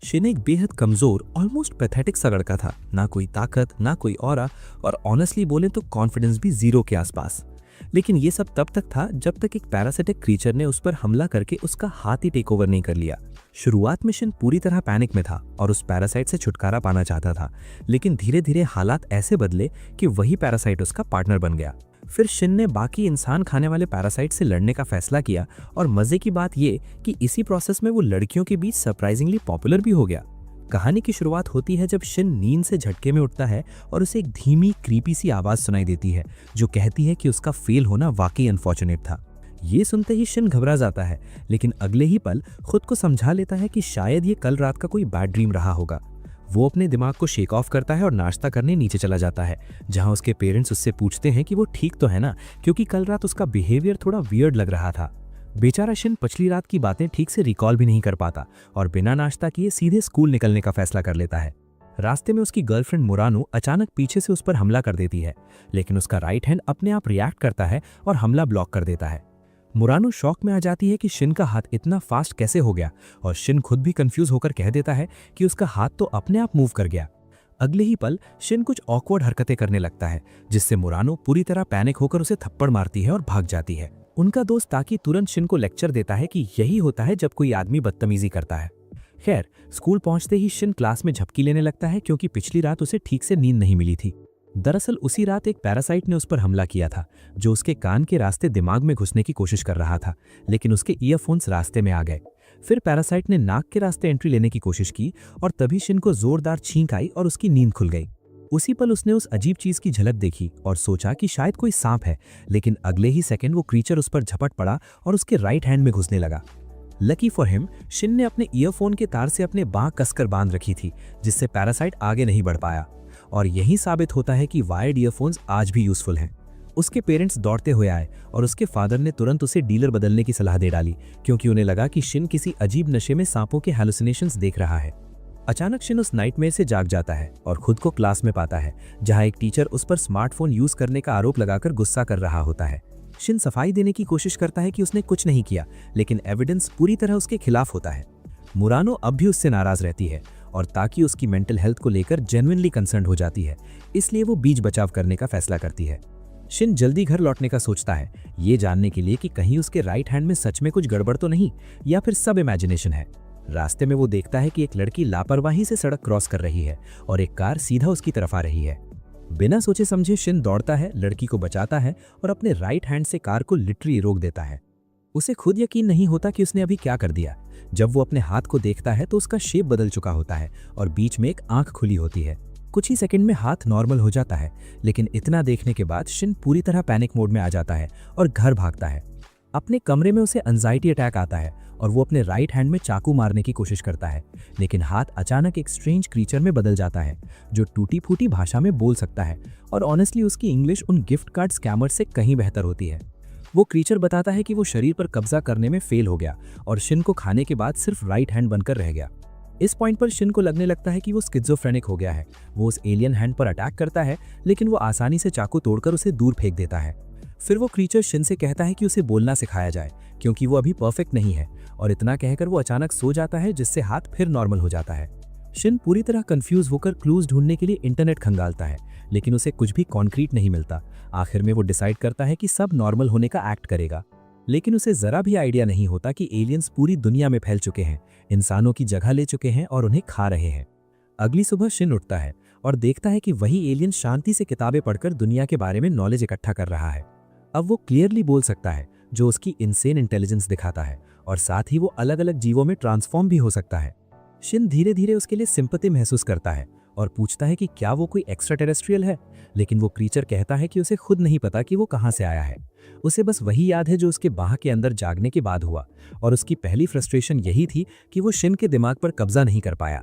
Shin एक बेहद कमजोर, ऑलमोस्ट पैथेटिक सा लड़का था। ना कोई ताकत, ना कोई ऑरा, और ऑनेस्टली बोले तो कॉन्फिडेंस भी जीरो के आसपास। लेकिन ये सब तब तक था जब तक एक पैरासिटिक क्रीचर ने उस पर हमला करके उसका हाथ ही टेक ओवर नहीं कर लिया। शुरुआत में शिन पूरी तरह पैनिक में था और उस पैरासाइट से छुटकारा पाना चाहता था, लेकिन धीरे धीरे हालात ऐसे बदले कि वही पैरासाइट उसका पार्टनर बन गया। फिर शिन ने बाकी इंसान खाने वाले पैरासाइट से लड़ने का फैसला किया, और मजे की बात ये कि इसी प्रोसेस में वो लड़कियों के बीच सरप्राइजिंगली पॉपुलर भी हो गया। कहानी की शुरुआत होती है जब शिन नींद से झटके में उठता है और उसे एक धीमी क्रीपी सी आवाज सुनाई देती है जो कहती है कि उसका फेल होना वाकई अनफॉर्चुनेट था। ये सुनते ही शिन घबरा जाता है, लेकिन अगले ही पल खुद को समझा लेता है कि शायद ये कल रात का कोई बैड ड्रीम रहा होगा। वो अपने दिमाग को शेक ऑफ करता है और नाश्ता करने नीचे चला जाता है, जहां उसके पेरेंट्स उससे पूछते हैं कि वो ठीक तो है ना, क्योंकि कल रात उसका बिहेवियर थोड़ा वियर्ड लग रहा था। बेचारा शिन पिछली रात की बातें ठीक से रिकॉल भी नहीं कर पाता और बिना नाश्ता किए सीधे स्कूल निकलने का फैसला कर लेता है। रास्ते में उसकी गर्लफ्रेंड मुरानु अचानक पीछे से उस पर हमला कर देती है, लेकिन उसका राइट हैंड अपने आप रिएक्ट करता है और हमला ब्लॉक कर देता है। मुरानु शॉक में आ जाती है कि शिन का हाथ इतना फास्ट कैसे हो गया, और शिन खुद भी कंफ्यूज होकर कह देता है कि उसका हाथ तो अपने आप मूव कर गया। अगले ही पल शिन कुछ ऑकवर्ड हरकतें करने लगता है, जिससे मुरानु पूरी तरह पैनिक होकर उसे थप्पड़ मारती है और भाग जाती है। उनका दोस्त ताकि तुरंत शिन को लेक्चर देता है कि यही होता है जब कोई आदमी बदतमीजी करता है। खैर, स्कूल पहुंचते ही शिन क्लास में झपकी लेने लगता है, क्योंकि पिछली रात उसे ठीक से नींद नहीं मिली थी। दरअसल उसी रात एक पैरासाइट ने उस पर हमला किया था, जो उसके कान के रास्ते दिमाग में घुसने की कोशिश कर रहा था, लेकिन उसके ईयरफोन्स रास्ते में आ गए। फिर पैरासाइट ने नाक के रास्ते एंट्री लेने की कोशिश की, और तभी शिन को जोरदार छींक आई और उसकी नींद खुल गई। उसी पल उसने उस अजीब चीज की झलक देखी और सोचा कि शायद कोई सांप है, लेकिन अगले ही सेकंड वो क्रीचर उस पर झपट पड़ा और उसके राइट हैंड में घुसने लगा। लकी फॉर हिम, शिन ने अपने ईयरफोन के तार से अपने बांह कसकर बांध रखी थी, जिससे पैरासाइट आगे नहीं बढ़ पाया। और यही साबित होता है कि वायर्ड ईयरफोन्स आज भी यूजफुल हैं। उसके पेरेंट्स दौड़ते हुए आए और उसके फादर ने तुरंत उसे डीलर बदलने की सलाह दे डाली, क्योंकि उन्हें लगा कि शिन किसी अजीब नशे में सांपों के हैलुसिनेशंस देख रहा है। अचानक शिन उस नाइटमेयर से जाग जाता है और खुद को क्लास में पाता है, जहां एक टीचर उस पर स्मार्टफोन यूज करने का आरोप लगाकर गुस्सा कर रहा होता है। शिन सफाई देने की कोशिश करता है कि उसने कुछ नहीं किया, लेकिन एविडेंस पूरी तरह उसके खिलाफ होता है। मुरानो अब भी उससे नाराज रहती है और ताकि उसकी मेंटल हेल्थ को लेकर जेन्युइनली कंसर्न हो जाती है, इसलिए वो बीच बचाव करने का फैसला करती है। शिन जल्दी घर लौटने का सोचता है, ये जानने के लिए कि कहीं उसके राइट हैंड में सच में कुछ गड़बड़ तो नहीं, या फिर सब इमेजिनेशन है। रास्ते में वो देखता है कि एक लड़की लापरवाही से सड़क क्रॉस कर रही है और एक कार सीधा उसकी तरफ आ रही है। बिना सोचे समझे शिन दौड़ता है, लड़की को बचाता है और अपने राइट हैंड से कार को लिटरली रोक देता है। उसे खुद यकीन नहीं होता कि उसने अभी क्या कर दिया। जब वो अपने हाथ को देखता है तो उसका शेप बदल चुका होता है और बीच में एक आंख खुली होती है। कुछ ही सेकंड में हाथ नॉर्मल हो जाता है, लेकिन इतना देखने के बाद शिन पूरी तरह पैनिक मोड में आ जाता है और घर भागता है। अपने कमरे में उसे एंजाइटी अटैक आता है और वो अपने राइट हैंड में चाकू मारने की कोशिश करता है, लेकिन हाथ अचानक एक स्ट्रेंज क्रीचर में बदल जाता है जो टूटी फूटी भाषा में बोल सकता है, और ऑनेस्टली उसकी इंग्लिश उन गिफ्ट कार्ड स्कैमर से कहीं बेहतर होती है। वो क्रीचर बताता है कि वो शरीर पर कब्जा करने में फेल हो गया और शिन को खाने के बाद सिर्फ राइट हैंड बनकर रह गया। इस पॉइंट पर शिन को लगने लगता है कि वो स्किज़ोफ्रेनिक हो गया है। वो उस एलियन हैंड पर अटैक करता है, लेकिन वो आसानी से चाकू तोड़कर उसे दूर फेंक देता है। फिर वो क्रीचर शिन से कहता है कि उसे बोलना सिखाया जाए, क्योंकि वो अभी परफेक्ट नहीं है, और इतना कहकर वो अचानक सो जाता है, जिससे हाथ फिर नॉर्मल हो जाता है। शिन पूरी तरह कंफ्यूज होकर क्लूज ढूंढने के लिए इंटरनेट खंगालता है, लेकिन उसे कुछ भी कॉन्क्रीट नहीं मिलता। आखिर में वो डिसाइड करता है कि सब नॉर्मल होने का एक्ट करेगा, लेकिन उसे जरा भी आइडिया नहीं होता कि एलियंस पूरी दुनिया में फैल चुके हैं, इंसानों की जगह ले चुके हैं और उन्हें खा रहे हैं। अगली सुबह शिन उठता है और देखता है कि वही एलियन शांति से किताबें पढ़कर दुनिया के बारे में नॉलेज इकट्ठा कर रहा है। अब वो क्लियरली बोल सकता है, जो उसकी इनसेन इंटेलिजेंस दिखाता है, और साथ ही वो अलग अलग जीवों में ट्रांसफॉर्म भी हो सकता है। शिन धीरे धीरे उसके लिए सिंपैथी महसूस करता है और पूछता है कि क्या वो कोई एक्स्ट्रा टेरेस्ट्रियल है, लेकिन वो क्रीचर कहता है कि उसे खुद नहीं पता कि वो कहाँ से आया है। उसे बस वही याद है जो उसके बाह के अंदर जागने के बाद हुआ, और उसकी पहली फ्रस्ट्रेशन यही थी कि वो शिन के दिमाग पर कब्जा नहीं कर पाया।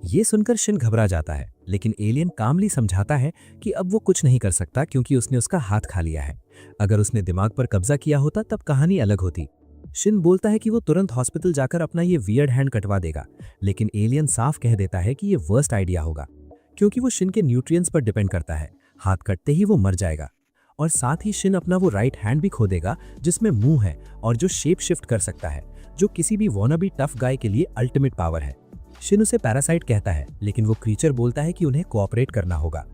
ये सुनकर शिन घबरा जाता है, लेकिन एलियन कामली समझाता है कि अब वो कुछ नहीं कर सकता, क्योंकि उसने उसका हाथ खा लिया है। अगर उसने दिमाग पर कब्जा किया होता तब कहानी अलग होती। शिन बोलता है कि वो तुरंत हॉस्पिटल जाकर अपना ये वियर्ड हैंड कटवा देगा, लेकिन एलियन साफ कह देता है कि ये वर्स्ट आइडिया होगा, क्योंकि वो शिन के न्यूट्रिएंट्स पर डिपेंड करता है। हाथ कटते ही वो मर जाएगा, और साथ ही शिन अपना वो राइट हैंड भी खो देगा जिसमें मुंह है और जो शेप शिफ्ट कर सकता है, जो किसी भी वॉनाबी टफ गाय के लिए अल्टीमेट पावर है। शिन उसे पैरासाइट कहता है, लेकिन वो क्रीचर बोलता है कि उन्हें कोऑपरेट करना होगा।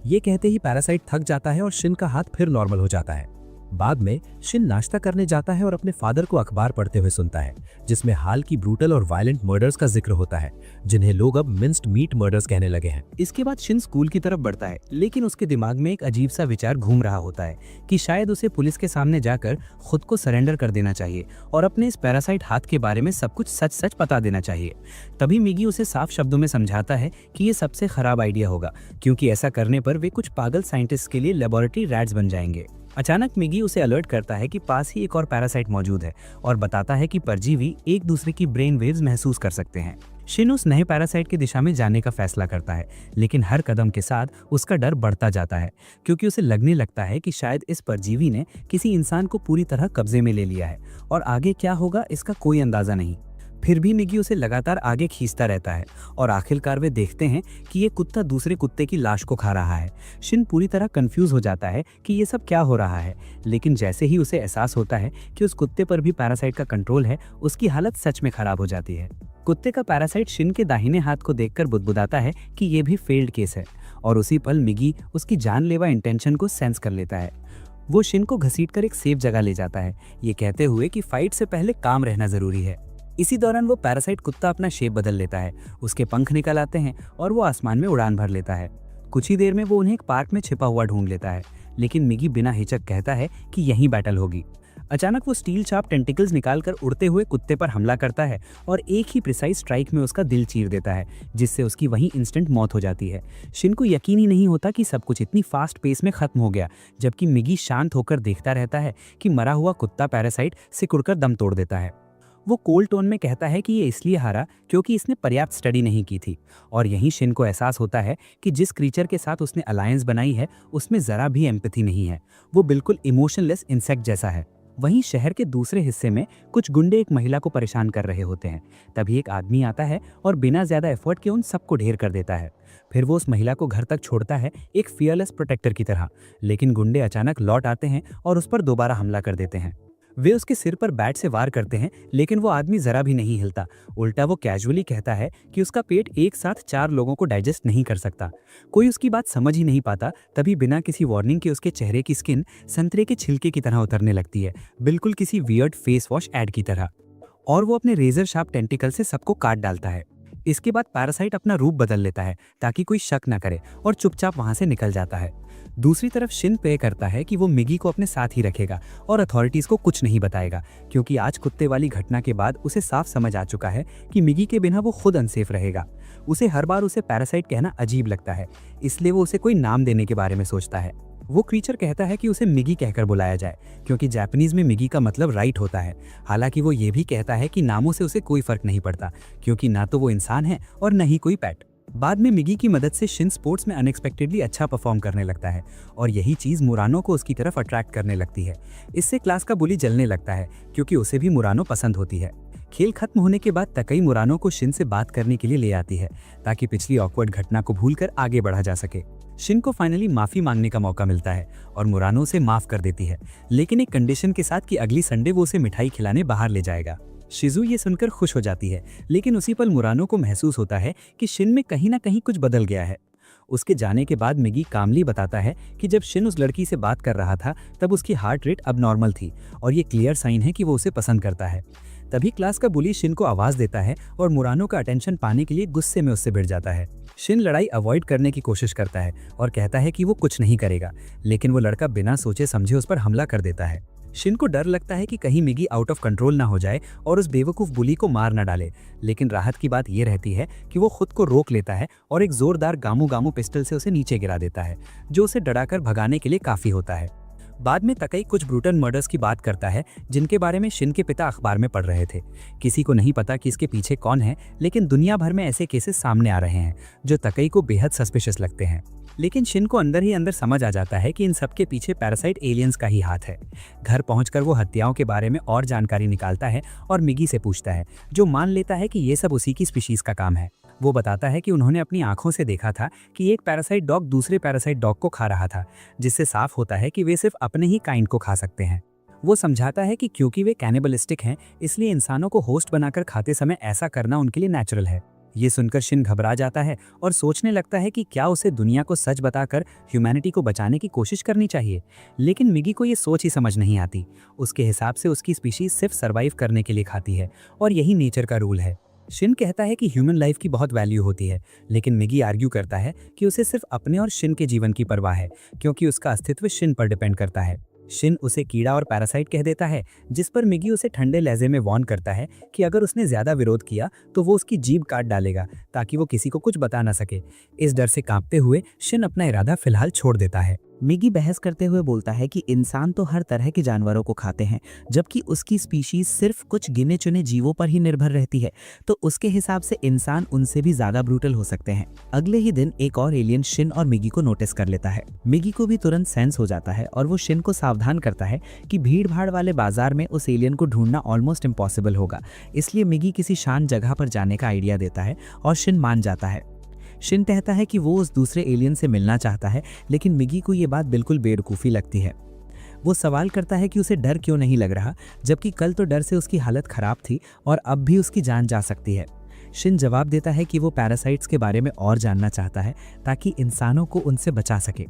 ये कहते ही पैरासाइट थक जाता है और शिन का हाथ फिर नॉर्मल हो जाता है। बाद में शिन नाश्ता करने जाता है और अपने फादर को अखबार पढ़ते हुए सुनता है, जिसमें हाल की ब्रूटल और वायलेंट मर्डर्स का जिक्र होता है, जिन्हें लोग अब मिंस्ड मीट मर्डर्स कहने लगे हैं। इसके बाद शिन स्कूल की तरफ बढ़ता है, लेकिन उसके दिमाग में एक अजीब सा विचार घूम रहा होता है कि शायद उसे पुलिस के सामने जाकर खुद को सरेंडर कर देना चाहिए और अपने इस पैरासाइट हाथ के बारे में सब कुछ सच सच बता देना चाहिए। तभी मिगी उसे साफ शब्दों में समझाता है कि ये सबसे खराब आइडिया होगा, क्योंकि ऐसा करने पर वे कुछ पागल साइंटिस्ट के लिए लेबोरेटरी रैट्स बन जाएंगे। अचानक मिगी उसे अलर्ट करता है कि पास ही एक और पैरासाइट मौजूद है और बताता है कि परजीवी एक दूसरे की ब्रेन वेव्स महसूस कर सकते हैं। शिन उस नए पैरासाइट की दिशा में जाने का फैसला करता है, लेकिन हर कदम के साथ उसका डर बढ़ता जाता है, क्योंकि उसे लगने लगता है कि शायद इस परजीवी ने किसी इंसान को पूरी तरह कब्जे में ले लिया है और आगे क्या होगा इसका कोई अंदाजा नहीं। फिर भी मिगी उसे लगातार आगे खींचता रहता है और आखिरकार वे देखते हैं कि ये कुत्ता दूसरे कुत्ते की लाश को खा रहा है। शिन पूरी तरह कंफ्यूज हो जाता है कि ये सब क्या हो रहा है, लेकिन जैसे ही उसे एहसास होता है कि उस कुत्ते पर भी पैरासाइट का कंट्रोल है, उसकी हालत सच में खराब हो जाती है। कुत्ते का पैरासाइट शिन के दाहिने हाथ को देखकर बुदबुदाता है कि ये भी फेल्ड केस है और उसी पल मिगी उसकी जानलेवा इंटेंशन को सेंस कर लेता है। वो शिन को घसीटकर एक सेफ जगह ले जाता है, ये कहते हुए कि फाइट से पहले काम रहना जरूरी है। इसी दौरान वो पैरासाइट कुत्ता अपना शेप बदल लेता है, उसके पंख निकल आते हैं और वो आसमान में उड़ान भर लेता है। कुछ ही देर में वो उन्हें एक पार्क में छिपा हुआ ढूंढ लेता है, लेकिन मिगी बिना हिचक कहता है कि यहीं बैटल होगी। अचानक वो स्टील शार्प टेंटिकल्स निकालकर उड़ते हुए कुत्ते पर हमला करता है और एक ही प्रिसाइज स्ट्राइक में उसका दिल चीर देता है, जिससे उसकी वहीं इंस्टेंट मौत हो जाती है। शिन को यकीन ही नहीं होता कि सब कुछ इतनी फास्ट पेस में खत्म हो गया, जबकि मिगी शांत होकर देखता रहता है कि मरा हुआ कुत्ता पैरासाइट सिकुड़कर दम तोड़ देता है। वो कोल्ड टोन में कहता है कि ये इसलिए हारा क्योंकि इसने पर्याप्त स्टडी नहीं की थी, और यहीं शिन को एहसास होता है कि जिस क्रीचर के साथ उसने अलायंस बनाई है उसमें जरा भी एम्पैथी नहीं है, वो बिल्कुल इमोशनलेस इंसेक्ट जैसा है। वहीं शहर के दूसरे हिस्से में कुछ गुंडे एक महिला को परेशान कर रहे होते हैं। तभी एक आदमी आता है और बिना ज्यादा एफर्ट के उन सबको ढेर कर देता है। फिर वो उस महिला को घर तक छोड़ता है एक फियरलेस प्रोटेक्टर की तरह, लेकिन गुंडे अचानक लौट आते हैं और उस पर दोबारा हमला कर देते हैं। वे उसके सिर पर बैट से वार करते हैं, लेकिन वो आदमी जरा भी नहीं हिलता। उल्टा वो कैजुअली कहता है कि उसका पेट एक साथ 4 लोगों को डाइजेस्ट नहीं कर सकता। कोई उसकी बात समझ ही नहीं पाता। तभी बिना किसी वार्निंग के उसके चेहरे की स्किन संतरे के छिलके की तरह उतरने लगती है, बिल्कुल किसी वियर्ड फेस वॉश एड की तरह, और वो अपने रेजर शार्प टेंटिकल से सबको काट डालता है। इसके बाद पैरासाइट अपना रूप बदल लेता है ताकि कोई शक न करे और चुपचाप वहां से निकल जाता है। दूसरी तरफ शिन पे करता है कि वो मिगी को अपने साथ ही रखेगा और अथॉरिटीज को कुछ नहीं बताएगा, क्योंकि आज कुत्ते वाली घटना के बाद उसे साफ समझ आ चुका है कि मिगी के बिना वो खुद अनसेफ रहेगा। उसे हर बार उसे पैरासाइट कहना अजीब लगता है, इसलिए वो उसे कोई नाम देने के बारे में सोचता है। वो क्रीचर कहता है कि उसे मिगी कहकर बुलाया जाए, क्योंकि जापानीज में मिगी का मतलब राइट होता है। हालांकि वो ये भी कहता है कि नामों से उसे कोई फर्क नहीं पड़ता, क्योंकि ना तो वो इंसान है और न ही कोई पेट। बाद में मिगी की मदद से शिन स्पोर्ट्स में अनएक्सपेक्टेडली अच्छा परफॉर्म करने लगता है, और यही चीज़ मुरानो को उसकी तरफ अट्रैक्ट करने लगती है। इससे क्लास का बुली जलने लगता है, क्योंकि उसे भी मुरानो पसंद होती है। खेल खत्म होने के बाद तकई मुरानो को शिन से बात करने के लिए ले आती है, ताकि पिछली ऑकवर्ड घटना को भूलकर आगे बढ़ा जा सके। शिन को फाइनली माफी मांगने का मौका मिलता है और मुरानो उसे माफ कर देती है, लेकिन एक कंडीशन के साथ कि अगली संडे वो उसे मिठाई खिलाने बाहर ले जाएगा। शिजू ये सुनकर खुश हो जाती है, लेकिन उसी पल मुरानो को महसूस होता है कि शिन में कहीं ना कहीं कुछ बदल गया है। उसके जाने के बाद मिगी कामली बताता है कि जब शिन उस लड़की से बात कर रहा था तब उसकी हार्ट रेट अब नॉर्मल थी, और ये क्लियर साइन है कि वो उसे पसंद करता है। तभी क्लास का बुली शिन को आवाज़ देता है और मुरानो का अटेंशन पाने के लिए गुस्से में उससे भिड़ जाता है। शिन लड़ाई अवॉइड करने की कोशिश करता है और कहता है कि वो कुछ नहीं करेगा, लेकिन वो लड़का बिना सोचे समझे उस पर हमला कर देता है। शिन को डर लगता है कि कहीं मिगी आउट ऑफ कंट्रोल ना हो जाए और उस बेवकूफ़ बुली को मार ना डाले, लेकिन राहत की बात यह रहती है कि वो खुद को रोक लेता है और एक जोरदार गामू गामू पिस्टल से उसे नीचे गिरा देता है, जो उसे डराकर भगाने के लिए काफ़ी होता है। बाद में तकई कुछ ब्रूटल मर्डर्स की बात करता है जिनके बारे में शिन के पिता अखबार में पढ़ रहे थे। किसी को नहीं पता कि इसके पीछे कौन है, लेकिन दुनिया भर में ऐसे केसेस सामने आ रहे हैं जो तकई को बेहद सस्पिशियस लगते हैं। लेकिन शिन को अंदर ही अंदर समझ आ जाता है कि इन सब के पीछे पैरासाइट एलियंस का ही हाथ है। घर पहुंचकर वो हत्याओं के बारे में और जानकारी निकालता है और मिगी से पूछता है, जो मान लेता है कि ये सब उसी की स्पीशीज का काम है। वो बताता है कि उन्होंने अपनी आंखों से देखा था कि एक पैरासाइट डॉग दूसरे पैरासाइट डॉग को खा रहा था, जिससे साफ होता है कि वे सिर्फ अपने ही काइंड को खा सकते हैं। वो समझाता है कि क्योंकि वे कैनिबलिस्टिक हैं, इसलिए इंसानों को होस्ट बनाकर खाते समय ऐसा करना उनके लिए नेचुरल है। ये सुनकर शिन घबरा जाता है और सोचने लगता है कि क्या उसे दुनिया को सच बताकर ह्यूमैनिटी को बचाने की कोशिश करनी चाहिए। लेकिन मिगी को ये सोच ही समझ नहीं आती। उसके हिसाब से उसकी स्पीशीज सिर्फ सर्वाइव करने के लिए खाती है और यही नेचर का रूल है। शिन कहता है कि ह्यूमन लाइफ की बहुत वैल्यू होती है, लेकिन मिगी आर्ग्यू करता है कि उसे सिर्फ अपने और शिन के जीवन की परवाह है, क्योंकि उसका अस्तित्व शिन पर डिपेंड करता है। शिन उसे कीड़ा और पैरासाइट कह देता है, जिस पर मिगी उसे ठंडे लहजे में वार्न करता है कि अगर उसने ज्यादा विरोध किया तो वो उसकी जीभ काट डालेगा, ताकि वो किसी को कुछ बता ना सके। इस डर से कांपते हुए शिन अपना इरादा फिलहाल छोड़ देता है। मिगी बहस करते हुए बोलता है कि इंसान तो हर तरह के जानवरों को खाते हैं, जबकि उसकी स्पीशीज सिर्फ कुछ गिने चुने जीवों पर ही निर्भर रहती है, तो उसके हिसाब से इंसान उनसे भी ज्यादा ब्रूटल हो सकते हैं। अगले ही दिन एक और एलियन शिन और मिगी को नोटिस कर लेता है। मिगी को भी तुरंत सेंस हो जाता है और वो शिन को सावधान करता है कि भीड़ भाड़ वाले बाजार में उस एलियन को ढूंढना ऑलमोस्ट इम्पॉसिबल होगा। इसलिए मिगी किसी शांत जगह पर जाने का आइडिया देता है और शिन मान जाता है। शिन कहता है कि वो उस दूसरे एलियन से मिलना चाहता है, लेकिन मिगी को ये बात बिल्कुल बेवकूफ़ी लगती है। वो सवाल करता है कि उसे डर क्यों नहीं लग रहा, जबकि कल तो डर से उसकी हालत खराब थी और अब भी उसकी जान जा सकती है। शिन जवाब देता है कि वो पैरासाइट्स के बारे में और जानना चाहता है, ताकि इंसानों को उनसे बचा सके।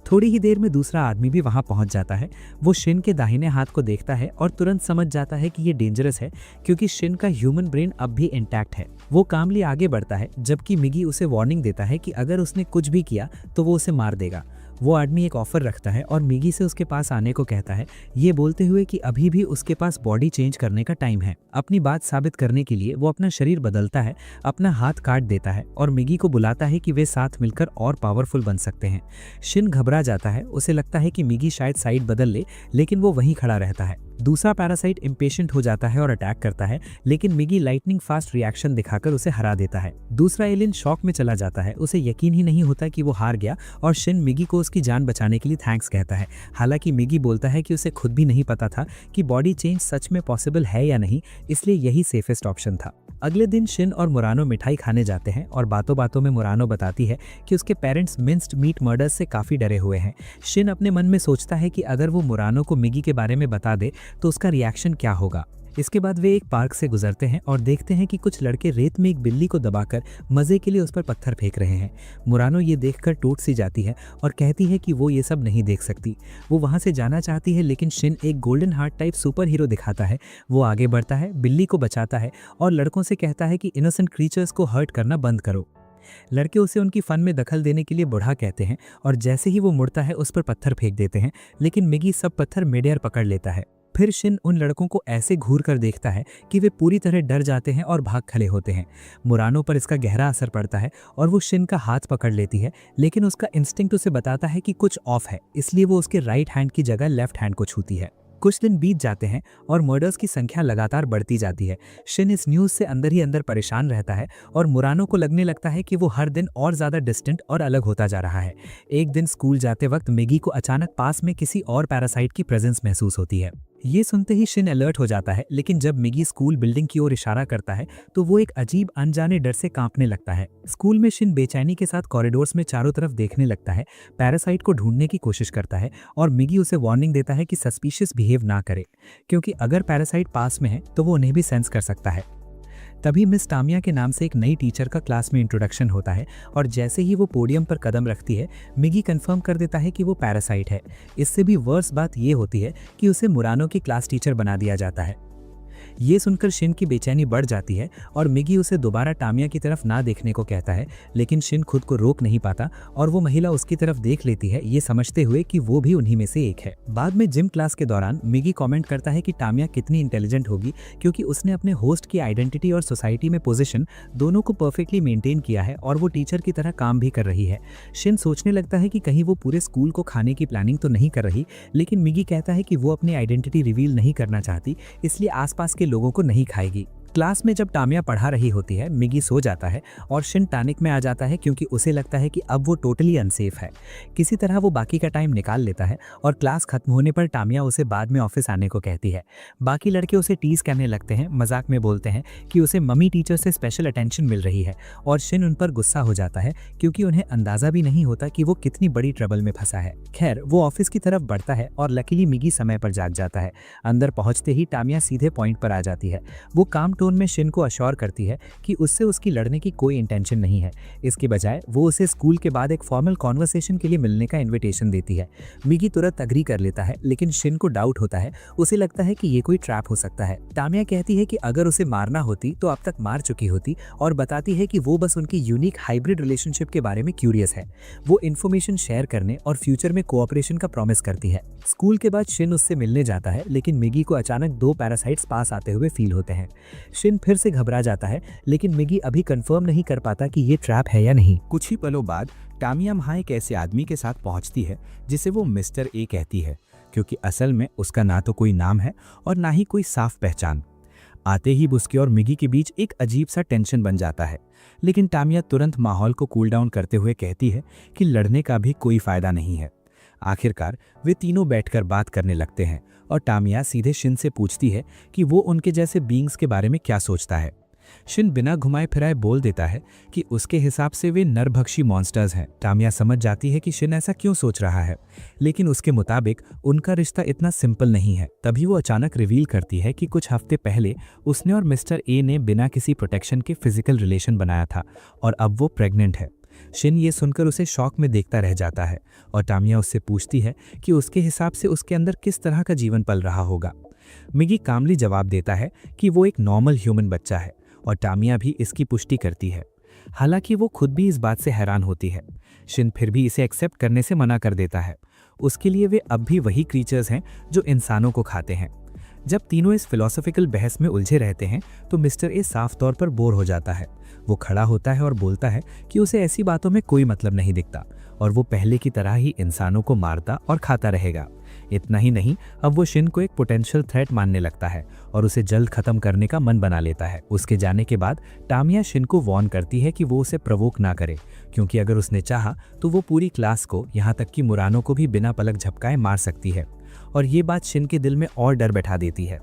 थोड़ी ही देर में दूसरा आदमी भी वहां पहुंच जाता है। वो शिन के दाहिने हाथ को देखता है और तुरंत समझ जाता है कि ये डेंजरस है, क्योंकि शिन का ह्यूमन ब्रेन अब भी इंटैक्ट है। वो कामली आगे बढ़ता है, जबकि मिगी उसे वार्निंग देता है कि अगर उसने कुछ भी किया तो वो उसे मार देगा। वो आदमी एक ऑफर रखता है और मिगी से उसके पास आने को कहता है, ये बोलते हुए कि अभी भी उसके पास बॉडी चेंज करने का टाइम है। अपनी बात साबित करने के लिए वो अपना शरीर बदलता है, अपना हाथ काट देता है और मिगी को बुलाता है कि वे साथ मिलकर और पावरफुल बन सकते हैं। शिन घबरा जाता है, उसे लगता है कि मिगी शायद साइड बदल ले, लेकिन वो वहीं खड़ा रहता है। दूसरा पैरासाइट इम्पेशेंट हो जाता है और अटैक करता है, लेकिन मिगी लाइटनिंग फास्ट रिएक्शन दिखाकर उसे हरा देता है। दूसरा एलियन शॉक में चला जाता है, उसे यकीन ही नहीं होता कि वो हार गया और शिन मिगी को उसकी जान बचाने के लिए थैंक्स कहता है। हालांकि मिगी बोलता है कि उसे खुद भी नहीं पता था कि बॉडी चेंज सच में पॉसिबल है या नहीं, इसलिए यही सेफेस्ट ऑप्शन था। अगले दिन शिन और मुरानो मिठाई खाने जाते हैं और बातों बातों में मुरानो बताती है कि उसके पेरेंट्स मिंस्ड मीट मर्डर्स से काफ़ी डरे हुए हैं। शिन अपने मन में सोचता है कि अगर वो मुरानो को मिगी के बारे में बता दे तो उसका रिएक्शन क्या होगा। इसके बाद वे एक पार्क से गुजरते हैं और देखते हैं कि कुछ लड़के रेत में एक बिल्ली को दबाकर मजे के लिए उस पर पत्थर फेंक रहे हैं। मुरानो ये देखकर टूट सी जाती है और कहती है कि वो ये सब नहीं देख सकती। वो वहां से जाना चाहती है, लेकिन शिन एक golden heart type super hero दिखाता है। वो आगे बढ़ता है, बिल्ली को बचाता है और लड़कों से कहता है कि इनोसेंट क्रीचर्स को हर्ट करना बंद करो। लड़के उसे उनकी फन में दखल देने के लिए बुढ़ा कहते हैं और जैसे ही वो मुड़ता है उस पर पत्थर फेंक देते हैं, लेकिन मिगी सब पत्थर मिड एयर पकड़ लेता है। फिर शिन उन लड़कों को ऐसे घूर कर देखता है कि वे पूरी तरह डर जाते हैं और भाग खड़े होते हैं। मुरानो पर इसका गहरा असर पड़ता है और वो शिन का हाथ पकड़ लेती है, लेकिन उसका इंस्टिंक्ट उसे बताता है कि कुछ ऑफ है, इसलिए वो उसके राइट हैंड की जगह लेफ्ट हैंड को छूती है। कुछ दिन बीत जाते हैं और मर्डर्स की संख्या लगातार बढ़ती जाती है। शिन इस न्यूज़ से अंदर ही अंदर परेशान रहता है और मुरानो को लगने लगता है कि वो हर दिन और ज़्यादा डिस्टेंट और अलग होता जा रहा है। एक दिन स्कूल जाते वक्त मिगी को अचानक पास में किसी और पैरासाइट की प्रेजेंस महसूस होती है। ये सुनते ही शिन अलर्ट हो जाता है, लेकिन जब मिगी स्कूल बिल्डिंग की ओर इशारा करता है तो वो एक अजीब अनजाने डर से कांपने लगता है। स्कूल में शिन बेचैनी के साथ कॉरिडोर्स में चारों तरफ देखने लगता है, पैरासाइट को ढूंढने की कोशिश करता है और मिगी उसे वार्निंग देता है कि सस्पिशियस बिहेव ना करे, क्योंकि अगर पैरासाइट पास में है तो वो उन्हें भी सेंस कर सकता है। तभी मिस टामिया के नाम से एक नई टीचर का क्लास में इंट्रोडक्शन होता है और जैसे ही वो पोडियम पर कदम रखती है, मिगी कंफर्म कर देता है कि वो पैरासाइट है। इससे भी वर्स बात ये होती है कि उसे मुरानो की क्लास टीचर बना दिया जाता है। ये सुनकर शिन की बेचैनी बढ़ जाती है और मिगी उसे दोबारा टामिया की तरफ ना देखने को कहता है, लेकिन शिन खुद को रोक नहीं पाता और वो महिला उसकी तरफ देख लेती है, ये समझते हुए कि वो भी उन्हीं में से एक है। बाद में जिम क्लास के दौरान मिगी कमेंट करता है कि टामिया कितनी इंटेलिजेंट होगी, क्योंकि उसने अपने होस्ट की आइडेंटिटी और सोसाइटी में पोजीशन दोनों को परफेक्टली मेंटेन किया है और वो टीचर की तरह काम भी कर रही है। शिन सोचने लगता है कि कहीं वो पूरे स्कूल को खाने की प्लानिंग तो नहीं कर रही, लेकिन मिगी कहता है कि वो अपनी आइडेंटिटी रिवील नहीं करना चाहती, इसलिए आसपास के लोगों को नहीं खाएगी। क्लास में जब टामिया पढ़ा रही होती है, मिगी सो जाता है और शिन पैनिक में आ जाता है, क्योंकि उसे लगता है कि अब वो टोटली अनसेफ है। किसी तरह वो बाकी का टाइम निकाल लेता है और क्लास खत्म होने पर टामिया उसे बाद में ऑफिस आने को कहती है। बाकी लड़के उसे टीज करने लगते हैं, मजाक में बोलते हैं कि उसे मम्मी टीचर से स्पेशल अटेंशन मिल रही है और शिन उन पर गुस्सा हो जाता है, क्योंकि उन्हें अंदाजा भी नहीं होता कि वो कितनी बड़ी ट्रबल में फंसा है। खैर, वो ऑफिस की तरफ बढ़ता है और लकीली मिगी समय पर जाग जाता है। अंदर पहुंचते ही टामिया सीधे पॉइंट पर आ जाती है। वो काम टोन में शिन को अश्योर करती है कि उससे उसकी लड़ने की कोई इंटेंशन नहीं है। इसके बजाय वो उसे स्कूल के बाद एक फॉर्मल कॉन्वर्सेशन के लिए मिलने का इन्विटेशन देती है। मिगी तुरंत अग्री कर लेता है, लेकिन शिन को डाउट होता है। उसे लगता है कि ये कोई ट्रैप हो सकता है। तामिया कहती है कि अगर उसे मारना होती तो अब तक मार चुकी होती, और बताती है कि वो बस उनकी यूनिक हाइब्रिड रिलेशनशिप के बारे में क्यूरियस है। वो इन्फॉर्मेशन शेयर करने और फ्यूचर में कोऑपरेशन का प्रॉमिस करती है। स्कूल के बाद शिन उससे मिलने जाता है, लेकिन मिगी को अचानक 2 पैरासाइट्स पास आते हुए फील होते हैं। शिन फिर से घबरा जाता है, लेकिन मिगी अभी कंफर्म नहीं कर पाता कि ये ट्रैप है या नहीं। कुछ ही पलों बाद टामिया वहाँ एक ऐसे आदमी के साथ पहुंचती है जिसे वो मिस्टर ए कहती है, क्योंकि असल में उसका ना तो कोई नाम है और ना ही कोई साफ पहचान। आते ही उसके और मिगी के बीच एक अजीब सा टेंशन बन जाता है, लेकिन टामिया तुरंत माहौल को कूल डाउन करते हुए कहती है कि लड़ने का भी कोई फायदा नहीं है। आखिरकार वे तीनों बैठकर बात करने लगते हैं और टामिया सीधे शिन से पूछती है कि वो उनके जैसे बीइंग्स के बारे में क्या सोचता है। शिन बिना घुमाए फिराए बोल देता है कि उसके हिसाब से वे नरभक्षी मॉन्स्टर्स हैं। टामिया समझ जाती है कि शिन ऐसा क्यों सोच रहा है, लेकिन उसके मुताबिक उनका रिश्ता इतना सिंपल नहीं है। तभी वो अचानक रिवील करती है कि कुछ हफ्ते पहले उसने और मिस्टर ए ने बिना किसी प्रोटेक्शन के फिजिकल रिलेशन बनाया था और अब वो प्रेग्नेंट है। शिन ये सुनकर उसे शॉक में देखता रह जाता है और टामिया उससे पूछती है कि उसके हिसाब से उसके अंदर किस तरह का जीवन पल रहा होगा। मिगी कामली जवाब देता है कि वो एक नॉर्मल ह्यूमन बच्चा है, और टामिया भी इसकी पुष्टि करती है। हालांकि वो खुद भी इस बात से हैरान होती है। शिन फिर भी इसे एक्सेप्ट करने से मना कर देता है। उसके लिए वे अब भी वही क्रीचर्स हैं जो इंसानों को खाते हैं। जब तीनों इस फिलोसॉफिकल बहस में उलझे रहते हैं तो मिस्टर ए साफ तौर पर बोर हो जाता है। वो खड़ा होता है और बोलता है कि उसे ऐसी बातों में कोई मतलब नहीं दिखता और वो पहले की तरह ही इंसानों को मारता और खाता रहेगा। इतना ही नहीं, अब वो शिन को एक पोटेंशियल थ्रेट मानने लगता है और उसे जल्द खत्म करने का मन बना लेता है। उसके जाने के बाद टामिया शिन को वार्न करती है कि वो उसे प्रवोक ना करे, क्योंकि अगर उसने चाहा तो वो पूरी क्लास को, यहाँ तक कि मुरानो को भी बिना पलक झपकाए मार सकती है। और ये बात शिन के दिल में और डर बैठा देती है।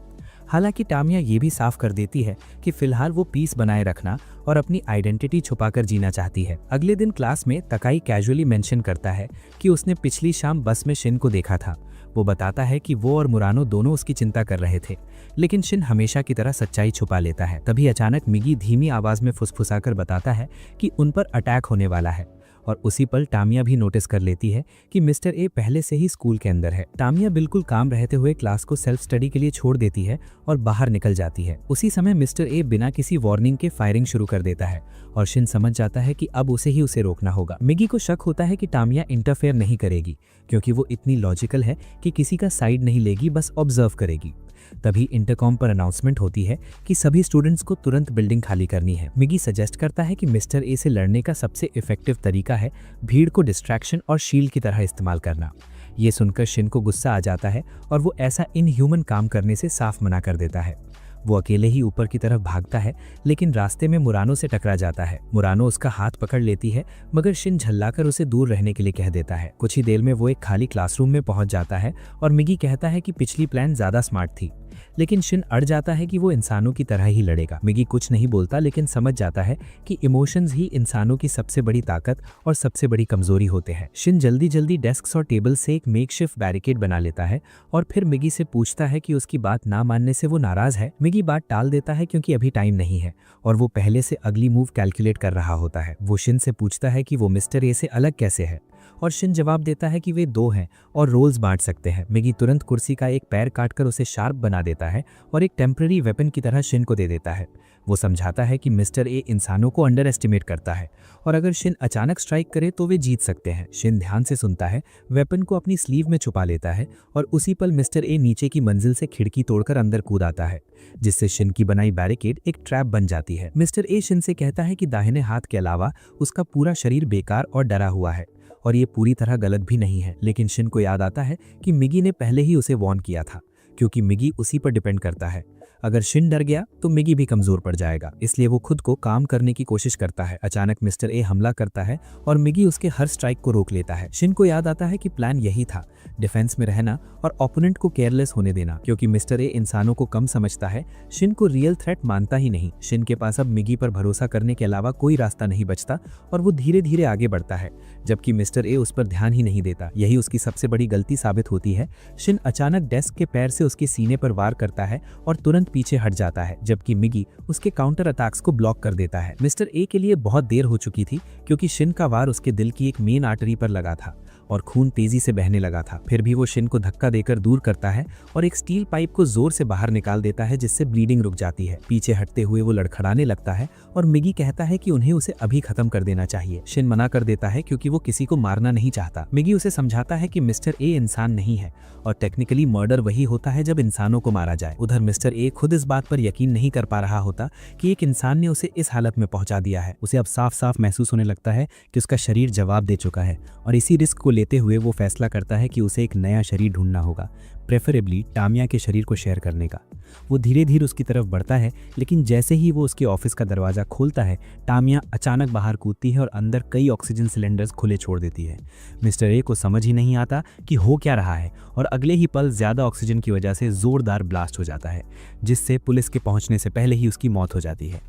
हालांकि टामिया ये भी साफ कर देती है कि फिलहाल वो पीस बनाए रखना और अपनी आइडेंटिटी छुपाकर जीना चाहती है। अगले दिन क्लास में तकाई कैजुअली मेंशन करता है कि उसने पिछली शाम बस में शिन को देखा था। वो बताता है कि वो और मुरानो दोनों उसकी चिंता कर रहे थे, लेकिन शिन हमेशा की तरह सच्चाई छुपा लेता है। तभी अचानक मिगी धीमी आवाज में फुसफुसाकर बताता है कि उन पर अटैक होने वाला है, और उसी पल टामिया भी नोटिस कर लेती है कि मिस्टर ए पहले से ही स्कूल के अंदर है। टामिया बिल्कुल काम रहते हुए क्लास को सेल्फ स्टडी के लिए छोड़ देती है और बाहर निकल जाती है। उसी समय मिस्टर ए बिना किसी वार्निंग के फायरिंग शुरू कर देता है और शिन समझ जाता है कि अब उसे रोकना होगा। मिगी को शक होता है कि टामिया इंटरफेयर नहीं करेगी, क्योंकि वो इतनी लॉजिकल है कि किसी का साइड नहीं लेगी, बस ऑब्जर्व करेगी। तभी इंटरकॉम पर अनाउंसमेंट होती है कि सभी स्टूडेंट्स को तुरंत बिल्डिंग खाली करनी है। मिगी सजेस्ट करता है कि मिस्टर ए से लड़ने का सबसे इफेक्टिव तरीका है भीड़ को डिस्ट्रैक्शन और शील्ड की तरह इस्तेमाल करना। ये सुनकर शिन को गुस्सा आ जाता है और वो ऐसा इनह्यूमन काम करने से साफ मना कर देता है। वो अकेले ही ऊपर की तरफ भागता है, लेकिन रास्ते में मुरानो से टकरा जाता है। मुरानो उसका हाथ पकड़ लेती है, मगर शिन झल्लाकर उसे दूर रहने के लिए कह देता है। कुछ ही देर में वो एक खाली क्लासरूम में पहुंच जाता है और मिगी कहता है कि पिछली प्लान ज्यादा स्मार्ट थी, लेकिन शिन अड़ जाता है कि वो इंसानों की तरह ही लड़ेगा। मिगी कुछ नहीं बोलता, लेकिन समझ जाता है कि इमोशंस ही इंसानों की सबसे बड़ी ताकत और सबसे बड़ी कमजोरी होते हैं। शिन जल्दी जल्दी डेस्क्स और टेबल से एक मेकशिफ्ट बैरिकेड बना लेता है और फिर मिगी से पूछता है कि उसकी बात ना मानने से वो नाराज है। मिगी बात टाल देता है क्योंकि अभी टाइम नहीं है और वो पहले से अगली मूव कैलकुलेट कर रहा होता है। वो शिन से पूछता है कि वो मिस्टर ए से अलग कैसे है, और शिन जवाब देता है कि वे 2 हैं और रोल्स बांट सकते हैं। मिगी तुरंत कुर्सी का एक पैर काटकर उसे शार्प बना देता है और एक टेम्पररी वेपन की तरह शिन को दे देता है। वो समझाता है कि मिस्टर ए इंसानों को अंडर एस्टिमेट करता है और अगर शिन अचानक स्ट्राइक करे तो वे जीत सकते हैं। शिन ध्यान से सुनता है, वेपन को अपनी स्लीव में छुपा लेता है और उसी पल मिस्टर ए नीचे की मंजिल से खिड़की तोड़कर अंदर कूद आता है, जिससे शिन की बनाई बैरिकेड एक ट्रैप बन जाती है। मिस्टर ए शिन से कहता है कि दाहिने हाथ के अलावा उसका पूरा शरीर बेकार और डरा हुआ है, और ये पूरी तरह गलत भी नहीं है। लेकिन शिन को याद आता है कि मिगी ने पहले ही उसे वार्न किया था, क्योंकि मिगी उसी पर डिपेंड करता है। अगर शिन डर गया तो मिगी भी कमजोर पड़ जाएगा, इसलिए वो खुद को काम करने की कोशिश करता है। अचानक मिस्टर ए हमला करता है और मिगी उसके हर स्ट्राइक को रोक लेता है। शिन को याद आता है कि प्लान यही था, डिफेंस में रहना और ओपोनेंट को केयरलेस होने देना। क्योंकि मिस्टर ए इंसानों को कम समझता है, शिन को रियल थ्रेट मानता ही नहीं। शिन के पास अब मिगी पर भरोसा करने के अलावा कोई रास्ता नहीं बचता और वो धीरे धीरे आगे बढ़ता है, जबकि मिस्टर ए उस पर ध्यान ही नहीं देता। यही उसकी सबसे बड़ी गलती साबित होती है। शिन अचानक डेस्क के पैर से उसके सीने पर वार करता है और तुरंत तुरंत पीछे हट जाता है, जबकि मिगी उसके काउंटर अटैक्स को ब्लॉक कर देता है। मिस्टर ए के लिए बहुत देर हो चुकी थी, क्योंकि शिन का वार उसके दिल की एक मेन आर्टरी पर लगा था और खून तेजी से बहने लगा था। फिर भी वो शिन को धक्का देकर दूर करता है और एक स्टील पाइप को जोर से बाहर निकाल देता है, जिससे ब्लीडिंग रुक जाती है। पीछे हटते हुए वो लड़खड़ाने लगता है और मिगी कहता है कि उन्हें उसे अभी खत्म कर देना चाहिए। शिन मना कर देता है क्योंकि वो किसी को मारना नहीं चाहता। मिगी उसे समझाता है कि मिस्टर ए इंसान नहीं है और टेक्निकली मर्डर वही होता है जब इंसानों को मारा जाए। उधर मिस्टर ए खुद इस बात पर यकीन नहीं कर पा रहा होता कि एक इंसान ने उसे इस हालत में पहुंचा दिया है। उसे अब साफ साफ महसूस होने लगता है कि उसका शरीर जवाब दे चुका है और इसी रिस्क को लेते हुए वो फैसला करता है कि उसे एक नया शरीर ढूंढना होगा, प्रेफरेबली टामिया के शरीर को शेयर करने का। वो धीरे धीरे उसकी तरफ बढ़ता है, लेकिन जैसे ही वो उसके ऑफिस का दरवाजा खोलता है, टामिया अचानक बाहर कूदती है और अंदर कई ऑक्सीजन सिलेंडर्स खुले छोड़ देती है। मिस्टर ए को समझ ही नहीं आता कि हो क्या रहा है और अगले ही पल ज्यादा ऑक्सीजन की वजह से जोरदार ब्लास्ट हो जाता है, जिससे पुलिस के पहुंचने से पहले ही उसकी मौत हो जाती है।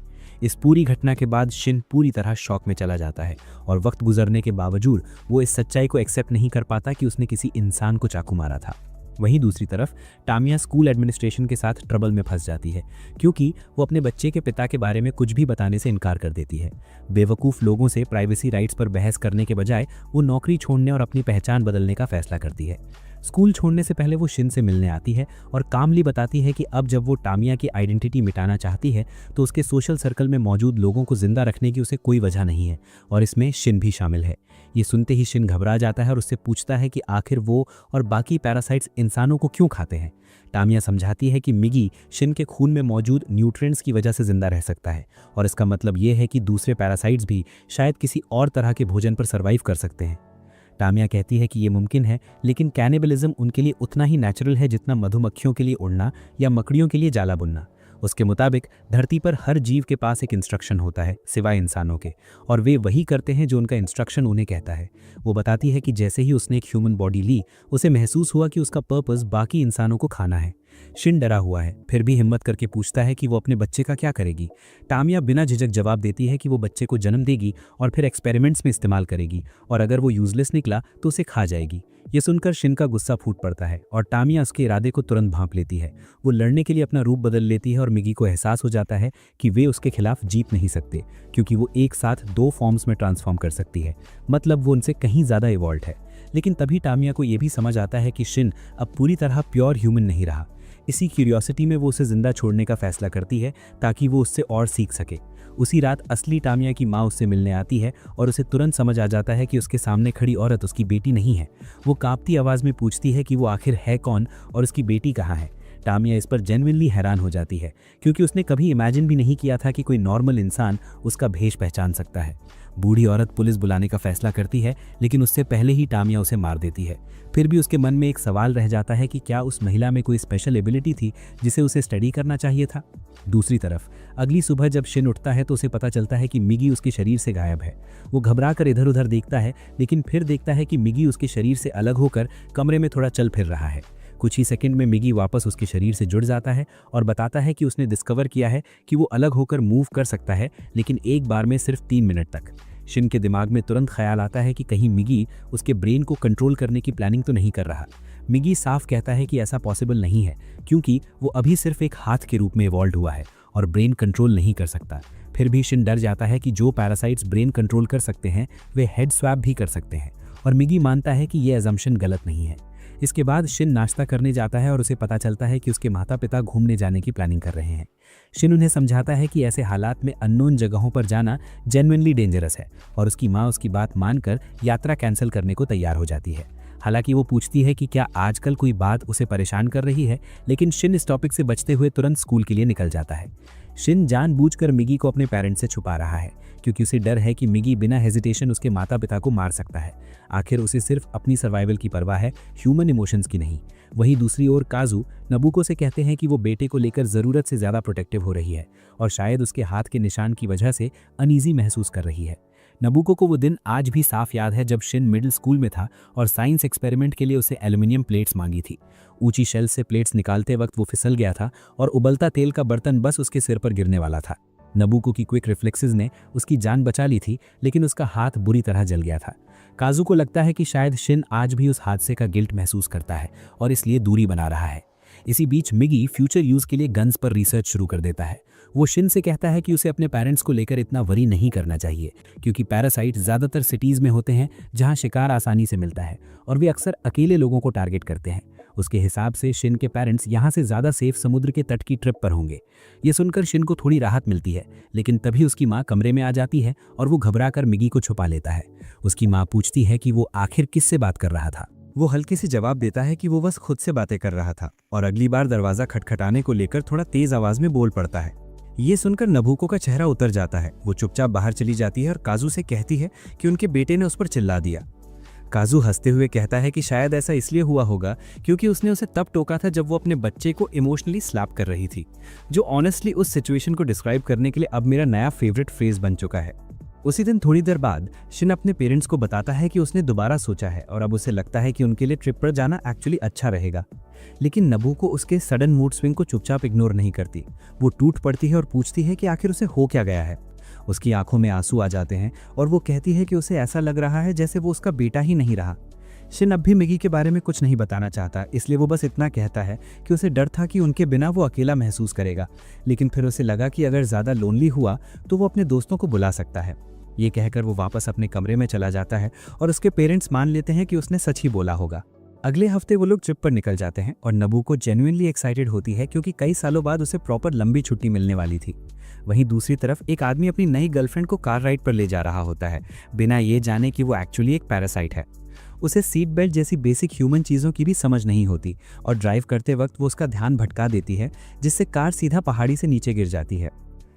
इस पूरी घटना के बाद शिन पूरी तरह शॉक में चला जाता है और वक्त गुजरने के बावजूद वो इस सच्चाई को एक्सेप्ट नहीं कर पाता कि उसने किसी इंसान को चाकू मारा था। वहीं दूसरी तरफ टामिया स्कूल एडमिनिस्ट्रेशन के साथ ट्रबल में फंस जाती है, क्योंकि वो अपने बच्चे के पिता के बारे में कुछ भी बताने से इनकार कर देती है। बेवकूफ़ लोगों से प्राइवेसी राइट्स पर बहस करने के बजाय वो नौकरी छोड़ने और अपनी पहचान बदलने का फैसला करती है। स्कूल छोड़ने से पहले वो शिन से मिलने आती है और कामली बताती है कि अब जब वो टामिया की आइडेंटिटी मिटाना चाहती है तो उसके सोशल सर्कल में मौजूद लोगों को जिंदा रखने की उसे कोई वजह नहीं है और इसमें शिन भी शामिल है। ये सुनते ही शिन घबरा जाता है और उससे पूछता है कि आखिर वो और बाकी पैरासाइट्स इंसानों को क्यों खाते हैं। टामिया समझाती है कि मिगी शिन के खून में मौजूद न्यूट्रिएंट्स की वजह से जिंदा रह सकता है और इसका मतलब ये है कि दूसरे पैरासाइट्स भी शायद किसी और तरह के भोजन पर सर्वाइव कर सकते हैं। टामिया कहती है कि ये मुमकिन है, लेकिन कैनिबलिज्म उनके लिए उतना ही नेचुरल है जितना मधुमक्खियों के लिए उड़ना या मकड़ियों के लिए जाला बुनना। उसके मुताबिक धरती पर हर जीव के पास एक इंस्ट्रक्शन होता है सिवाय इंसानों के, और वे वही करते हैं जो उनका इंस्ट्रक्शन उन्हें कहता है। वो बताती है कि जैसे ही उसने एक ह्यूमन बॉडी ली, उसे महसूस हुआ कि उसका पर्पस बाकी इंसानों को खाना है। शिन डरा हुआ है, फिर भी हिम्मत करके पूछता है कि वो अपने बच्चे का क्या करेगी। टामिया बिना झिझक जवाब देती है कि वो बच्चे को जन्म देगी और फिर एक्सपेरिमेंट्स में इस्तेमाल करेगी, और अगर वो यूजलेस निकला तो उसे खा जाएगी। ये सुनकर शिन का गुस्सा फूट पड़ता है और टामिया उसके इरादे को तुरंत भांप लेती है। वो लड़ने के लिए अपना रूप बदल लेती है और मिगी को एहसास हो जाता है कि वे उसके खिलाफ जीत नहीं सकते, क्योंकि वो एक साथ 2 फॉर्म्स में ट्रांसफॉर्म कर सकती है। मतलब वो उनसे कहीं ज़्यादा इवॉल्व है। लेकिन तभी टामिया को ये भी समझ आता है कि शिन अब पूरी तरह प्योर ह्यूमन नहीं रहा। इसी क्यूरियोसिटी में वो उसे जिंदा छोड़ने का फैसला करती है ताकि वो उससे और सीख सके। उसी रात असली टामिया की माँ उससे मिलने आती है और उसे तुरंत समझ आ जाता है कि उसके सामने खड़ी औरत उसकी बेटी नहीं है। वो कांपती आवाज़ में पूछती है कि वो आखिर है कौन और उसकी बेटी कहाँ है। टामिया इस पर जेन्युइनली हैरान हो जाती है, क्योंकि उसने कभी इमेजिन भी नहीं किया था कि कोई नॉर्मल इंसान उसका भेष पहचान सकता है। बूढ़ी औरत पुलिस बुलाने का फैसला करती है, लेकिन उससे पहले ही टामिया उसे मार देती है। फिर भी उसके मन में एक सवाल रह जाता है कि क्या उस महिला में कोई स्पेशल एबिलिटी थी जिसे उसे स्टडी करना चाहिए था। दूसरी तरफ अगली सुबह जब शिन उठता है तो उसे पता चलता है कि मिगी उसके शरीर से गायब है। वो घबरा कर इधर उधर देखता है, लेकिन फिर देखता है कि मिगी उसके शरीर से अलग होकर कमरे में थोड़ा चल फिर रहा है। कुछ ही सेकंड में मिगी वापस उसके शरीर से जुड़ जाता है और बताता है कि उसने डिस्कवर किया है कि वो अलग होकर मूव कर सकता है, लेकिन एक बार में सिर्फ 3 मिनट तक। शिन के दिमाग में तुरंत ख्याल आता है कि कहीं मिगी उसके ब्रेन को कंट्रोल करने की प्लानिंग तो नहीं कर रहा। मिगी साफ कहता है कि ऐसा पॉसिबल नहीं है, क्योंकि वो अभी सिर्फ एक हाथ के रूप में इवॉल्व हुआ है और ब्रेन कंट्रोल नहीं कर सकता। फिर भी शिन डर जाता है कि जो पैरासाइट्स ब्रेन कंट्रोल कर सकते हैं वे हेड स्वैप भी कर सकते हैं, और मिगी मानता है कि ये अजम्पशन गलत नहीं है। इसके बाद शिन नाश्ता करने जाता है और उसे पता चलता है कि उसके माता पिता घूमने जाने की प्लानिंग कर रहे हैं। शिन उन्हें समझाता है कि ऐसे हालात में अननोन जगहों पर जाना जेन्युइनली डेंजरस है, और उसकी माँ उसकी बात मानकर यात्रा कैंसिल करने को तैयार हो जाती है। हालांकि वो पूछती है कि क्या आजकल कोई बात उसे परेशान कर रही है, लेकिन शिन इस टॉपिक से बचते हुए तुरंत स्कूल के लिए निकल जाता है। शिन जानबूझकर मिगी को अपने पेरेंट्स से छुपा रहा है, क्योंकि उसे डर है कि मिगी बिना हेजिटेशन उसके माता पिता को मार सकता है। आखिर उसे सिर्फ अपनी सर्वाइवल की परवाह है, ह्यूमन इमोशंस की नहीं। वहीं दूसरी ओर काजू नबुको से कहते हैं कि वो बेटे को लेकर ज़रूरत से ज़्यादा प्रोटेक्टिव हो रही है और शायद उसके हाथ के निशान की वजह से अनईजी महसूस कर रही है। नबुको को वो दिन आज भी साफ याद है जब शिन मिडिल स्कूल में था और साइंस एक्सपेरिमेंट के लिए उसे एल्युमिनियम प्लेट्स मांगी थी। ऊंची शेल से प्लेट्स निकालते वक्त वो फिसल गया था और उबलता तेल का बर्तन बस उसके सिर पर गिरने वाला था। नबुको की क्विक रिफ्लेक्सेस ने उसकी जान बचा ली थी, लेकिन उसका हाथ बुरी तरह जल गया था। काजू को लगता है कि शायद शिन आज भी उस हादसे का गिल्ट महसूस करता है और इसलिए दूरी बना रहा है। इसी बीच मिगी फ्यूचर यूज के लिए गन्स पर रिसर्च शुरू कर देता है। वो शिन से कहता है कि उसे अपने पेरेंट्स को लेकर इतना वरी नहीं करना चाहिए, क्योंकि पैरासाइट ज़्यादातर सिटीज़ में होते हैं जहां शिकार आसानी से मिलता है और वे अक्सर अकेले लोगों को टारगेट करते हैं। उसके हिसाब से शिन के पेरेंट्स यहाँ से ज़्यादा सेफ समुद्र के तट की ट्रिप पर होंगे। ये सुनकर शिन को थोड़ी राहत मिलती है, लेकिन तभी उसकी माँ कमरे में आ जाती है और वो घबराकर मिगी को छुपा लेता है। उसकी माँ पूछती है कि वो आखिर किससे बात कर रहा था। वो हल्के से जवाब देता है कि वो बस खुद से बातें कर रहा था और अगली बार दरवाजा खटखटाने को लेकर थोड़ा तेज आवाज में बोल पड़ता है। ये सुनकर नबुको का चेहरा उतर जाता है। वो चुपचाप बाहर चली जाती है और काजू से कहती है कि उनके बेटे ने उस पर चिल्ला दिया। काजू हंसते हुए कहता है कि शायद ऐसा इसलिए हुआ होगा क्योंकि उसने उसे तब टोका था जब वो अपने बच्चे को इमोशनली स्लैप कर रही थी, जो ऑनेस्टली उस सिचुएशन को डिस्क्राइब करने के लिए अब मेरा नया फेवरेट फ्रेज बन चुका है। उसी दिन थोड़ी देर बाद शिन अपने पेरेंट्स को बताता है कि उसने दोबारा सोचा है और अब उसे लगता है कि उनके लिए ट्रिप पर जाना एक्चुअली अच्छा रहेगा। लेकिन नबुको उसके सडन मूड स्विंग को चुपचाप इग्नोर नहीं करती। वो टूट पड़ती है और पूछती है कि आखिर उसे हो क्या गया है। उसकी आंखों में आंसू आ जाते हैं और वो कहती है कि उसे ऐसा लग रहा है जैसे वो उसका बेटा ही नहीं रहा। शिन अब भी मिगी के बारे में कुछ नहीं बताना चाहता, इसलिए वो बस इतना कहता है कि उसे डर था कि उनके बिना वो अकेला महसूस करेगा, लेकिन फिर उसे लगा कि अगर ज़्यादा लोनली हुआ तो वो अपने दोस्तों को बुला सकता है। ये कहकर वो वापस अपने कमरे में चला जाता है और उसके पेरेंट्स मान लेते हैं कि उसने सच ही बोला होगा। अगले हफ्ते वो लोग ट्रिप पर निकल जाते हैं और नबुको जेन्युइनली एक्साइटेड होती है क्योंकि कई सालों बाद उसे प्रॉपर लंबी छुट्टी मिलने वाली थी। वहीं दूसरी तरफ एक आदमी अपनी नई गर्लफ्रेंड को कार राइड पर ले जा रहा होता है, बिना ये जाने कि वो एक्चुअली एक पैरासाइट है। उसे सीट बेल्ट जैसी बेसिक ह्यूमन चीज़ों की भी समझ नहीं होती और ड्राइव करते वक्त वो उसका ध्यान भटका देती है, जिससे कार सीधा पहाड़ी से नीचे गिर जाती है।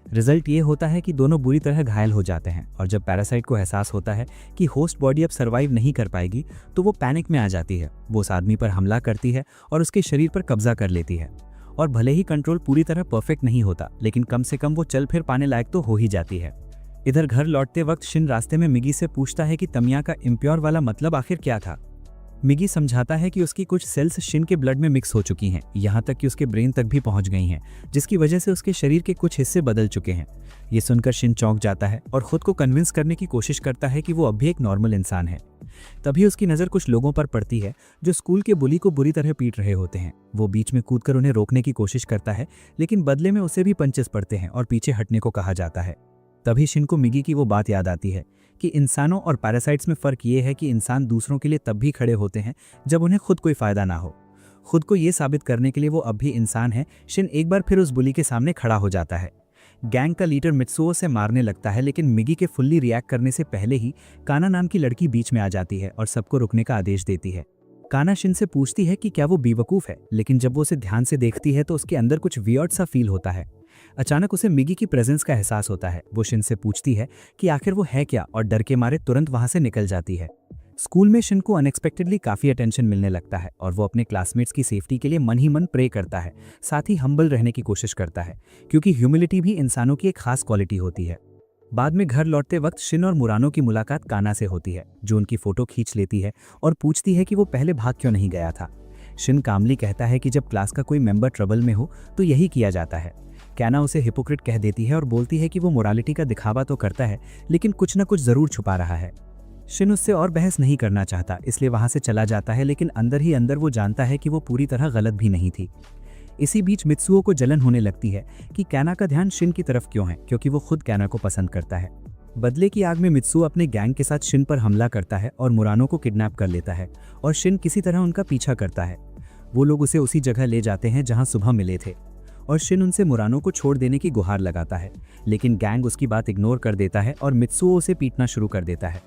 रिजल्ट ये होता है कि दोनों बुरी तरह घायल हो जाते हैं और जब पैरासाइट को एहसास होता है कि होस्ट बॉडी अब सर्वाइव नहीं कर पाएगी तो वो पैनिक में आ जाती है। वो उस आदमी पर हमला करती है और उसके शरीर पर कब्जा कर लेती है और भले ही कंट्रोल पूरी तरह परफेक्ट नहीं होता, लेकिन कम से कम वो चल फिर पाने लायक तो हो ही जाती है। इधर घर लौटते वक्त शिन रास्ते में मिगी से पूछता है कि तमिया का इम्प्योर वाला मतलब आखिर क्या था। मिगी समझाता है कि उसकी कुछ सेल्स शिन के ब्लड में मिक्स हो चुकी हैं, यहाँ तक कि उसके ब्रेन तक भी पहुँच गई हैं, जिसकी वजह से उसके शरीर के कुछ हिस्से बदल चुके हैं। ये सुनकर शिन चौंक जाता है और खुद को कन्विंस करने की कोशिश करता है कि वो अब भी एक नॉर्मल इंसान है। तभी उसकी नज़र कुछ लोगों पर पड़ती है जो स्कूल के बुली को बुरी तरह पीट रहे होते हैं। वो बीच में कूदकर उन्हें रोकने की कोशिश करता है, लेकिन बदले में उसे भी पंचेस पड़ते हैं और पीछे हटने को कहा जाता है। तभी शिन को मिगी की वो बात याद आती है कि इंसानों और पैरासाइट्स में फ़र्क ये है कि इंसान दूसरों के लिए तब भी खड़े होते हैं जब उन्हें खुद कोई फ़ायदा ना हो। खुद को ये साबित करने के लिए वो अब भी इंसान है। शिन एक बार फिर उस बुली के सामने खड़ा हो जाता है। गैंग का लीडर मित्सुओ से मारने लगता है, लेकिन मिगी के फुल्ली रिएक्ट करने से पहले ही काना नाम की लड़की बीच में आ जाती है और सबको रुकने का आदेश देती है। काना शिन से पूछती है कि क्या वो बेवकूफ़ है, लेकिन जब वो उसे ध्यान से देखती है तो उसके अंदर कुछ वियर्ड सा फील होता है। अचानक उसे मिगी की प्रेजेंस का एहसास होता है। वो शिन से पूछती है कि आखिर वो है क्या और डर के मारे तुरंत वहां से निकल जाती है। स्कूल में शिन को अनएक्सपेक्टेडली काफ़ी अटेंशन मिलने लगता है और वो अपने क्लासमेट्स की सेफ्टी के लिए मन ही मन प्रे करता है। साथ ही हम्बल रहने की कोशिश करता है, क्योंकि ह्यूमिलिटी भी इंसानों की एक खास क्वालिटी होती है। बाद में घर लौटते वक्त शिन और मुरानो की मुलाकात काना से होती है, जो उनकी फ़ोटो खींच लेती है और पूछती है कि वो पहले भाग क्यों नहीं गया था। शिन कामली कहता है कि जब क्लास का कोई मेंबर ट्रबल में हो तो यही किया जाता है। काना उसे हिपोक्रेट कह देती है और बोलती है कि वो मोरालिटी का दिखावा तो करता है, लेकिन कुछ न कुछ ज़रूर छुपा रहा है। शिन उससे और बहस नहीं करना चाहता, इसलिए वहाँ से चला जाता है, लेकिन अंदर ही अंदर वो जानता है कि वो पूरी तरह गलत भी नहीं थी। इसी बीच मित्सुओ को जलन होने लगती है कि काना का ध्यान शिन की तरफ क्यों है, क्योंकि वो खुद काना को पसंद करता है। बदले की आग में मित्सुओ अपने गैंग के साथ शिन पर हमला करता है और मुरानो को किडनैप कर लेता है और शिन किसी तरह उनका पीछा करता है। वो लोग उसे उसी जगह ले जाते हैं जहाँ सुबह मिले थे और शिन उनसे मुरानो को छोड़ देने की गुहार लगाता है, लेकिन गैंग उसकी बात इग्नोर कर देता है और मित्सुओ उसे पीटना शुरू कर देता है।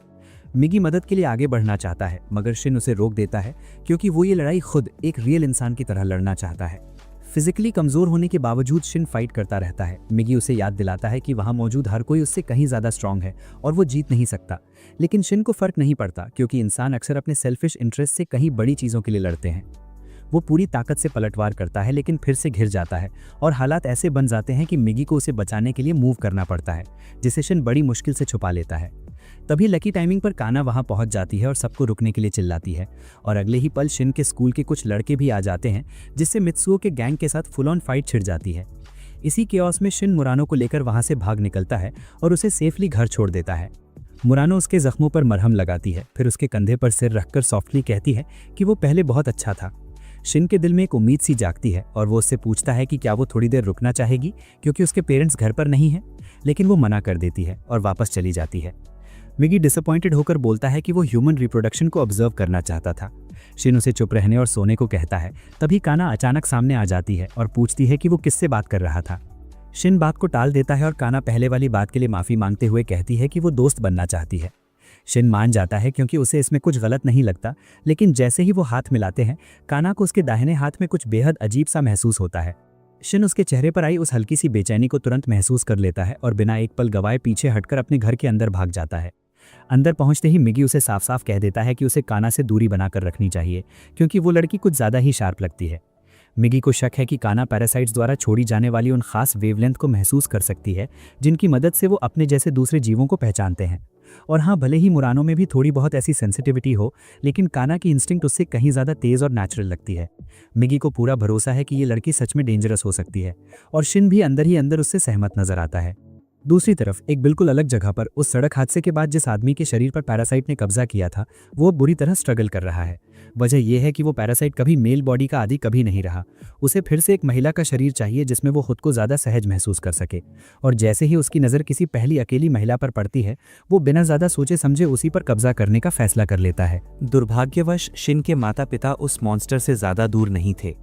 मिगी मदद के लिए आगे बढ़ना चाहता है, मगर शिन उसे रोक देता है क्योंकि वो ये लड़ाई खुद एक रियल इंसान की तरह लड़ना चाहता है। फिजिकली कमज़ोर होने के बावजूद शिन फाइट करता रहता है। मिगी उसे याद दिलाता है कि वहाँ मौजूद हर कोई उससे कहीं ज़्यादा स्ट्रांग है और वो जीत नहीं सकता, लेकिन शिन को फ़र्क नहीं पड़ता क्योंकि इंसान अक्सर अपने सेल्फिश इंटरेस्ट से कहीं बड़ी चीज़ों के लिए लड़ते हैं। वो पूरी ताकत से पलटवार करता है, लेकिन फिर से घिर जाता है और हालात ऐसे बन जाते हैं कि मिगी को उसे बचाने के लिए मूव करना पड़ता है, जिसे शिन बड़ी मुश्किल से छुपा लेता है। तभी लकी टाइमिंग पर काना वहां पहुंच जाती है और सबको रुकने के लिए चिल्लाती है और अगले ही पल शिन के स्कूल के कुछ लड़के भी आ जाते हैं, जिससे मित्सुओ के गैंग के साथ फुल ऑन फाइट छिड़ जाती है। इसी केओस में शिन मुरानो को लेकर वहां से भाग निकलता है और उसे सेफली घर छोड़ देता है। मुरानो उसके जख्मों पर मरहम लगाती है, फिर उसके कंधे पर सिर रखकर सॉफ्टली कहती है कि वो पहले बहुत अच्छा था। शिन के दिल में एक उम्मीद सी जागती है और वो उससे पूछता है कि क्या वो थोड़ी देर रुकना चाहेगी क्योंकि उसके पेरेंट्स घर पर नहीं हैं, लेकिन वो मना कर देती है और वापस चली जाती है। मिगी डिसअपॉइंटेड होकर बोलता है कि वो ह्यूमन रिप्रोडक्शन को ऑब्जर्व करना चाहता था। शिन उसे चुप रहने और सोने को कहता है। तभी काना अचानक सामने आ जाती है और पूछती है कि वो किससे बात कर रहा था। शिन बात को टाल देता है और काना पहले वाली बात के लिए माफ़ी मांगते हुए कहती है कि वो दोस्त बनना चाहती है। शिन मान जाता है क्योंकि उसे इसमें कुछ गलत नहीं लगता, लेकिन जैसे ही वो हाथ मिलाते हैं काना को उसके दाहिने हाथ में कुछ बेहद अजीब सा महसूस होता है। शिन उसके चेहरे पर आई उस हल्की सी बेचैनी को तुरंत महसूस कर लेता है और बिना एक पल गवाए पीछे हटकर अपने घर के अंदर भाग जाता है। अंदर पहुंचते ही मिगी उसे साफ साफ कह देता है कि उसे काना से दूरी बनाकर रखनी चाहिए क्योंकि वो लड़की कुछ ज़्यादा ही शार्प लगती है। मिगी को शक है कि काना पैरासाइट्स द्वारा छोड़ी जाने वाली उन खास वेवलेंथ को महसूस कर सकती है जिनकी मदद से वो अपने जैसे दूसरे जीवों को पहचानते हैं। और हाँ, भले ही मुरानों में भी थोड़ी बहुत ऐसी सेंसिटिविटी हो, लेकिन काना की इंस्टिंक्ट उससे कहीं ज़्यादा तेज़ और नेचुरल लगती है। मिगी को पूरा भरोसा है कि ये लड़की सच में डेंजरस हो सकती है और शिन भी अंदर ही अंदर उससे सहमत नजर आता है। दूसरी तरफ एक बिल्कुल अलग जगह पर उस सड़क हादसे के बाद जिस आदमी के शरीर पर पैरासाइट ने कब्जा किया था वो बुरी तरह स्ट्रगल कर रहा है। वजह यह है कि वो पैरासाइट कभी मेल बॉडी का आदी कभी नहीं रहा। उसे फिर से एक महिला का शरीर चाहिए जिसमें वो खुद को ज़्यादा सहज महसूस कर सके। और जैसे ही उसकी नज़र किसी पहली अकेली महिला पर पड़ती है वो बिना ज़्यादा सोचे समझे उसी पर कब्जा करने का फैसला कर लेता है। दुर्भाग्यवश शिन के माता पिता उस मॉन्स्टर से ज़्यादा दूर नहीं थे।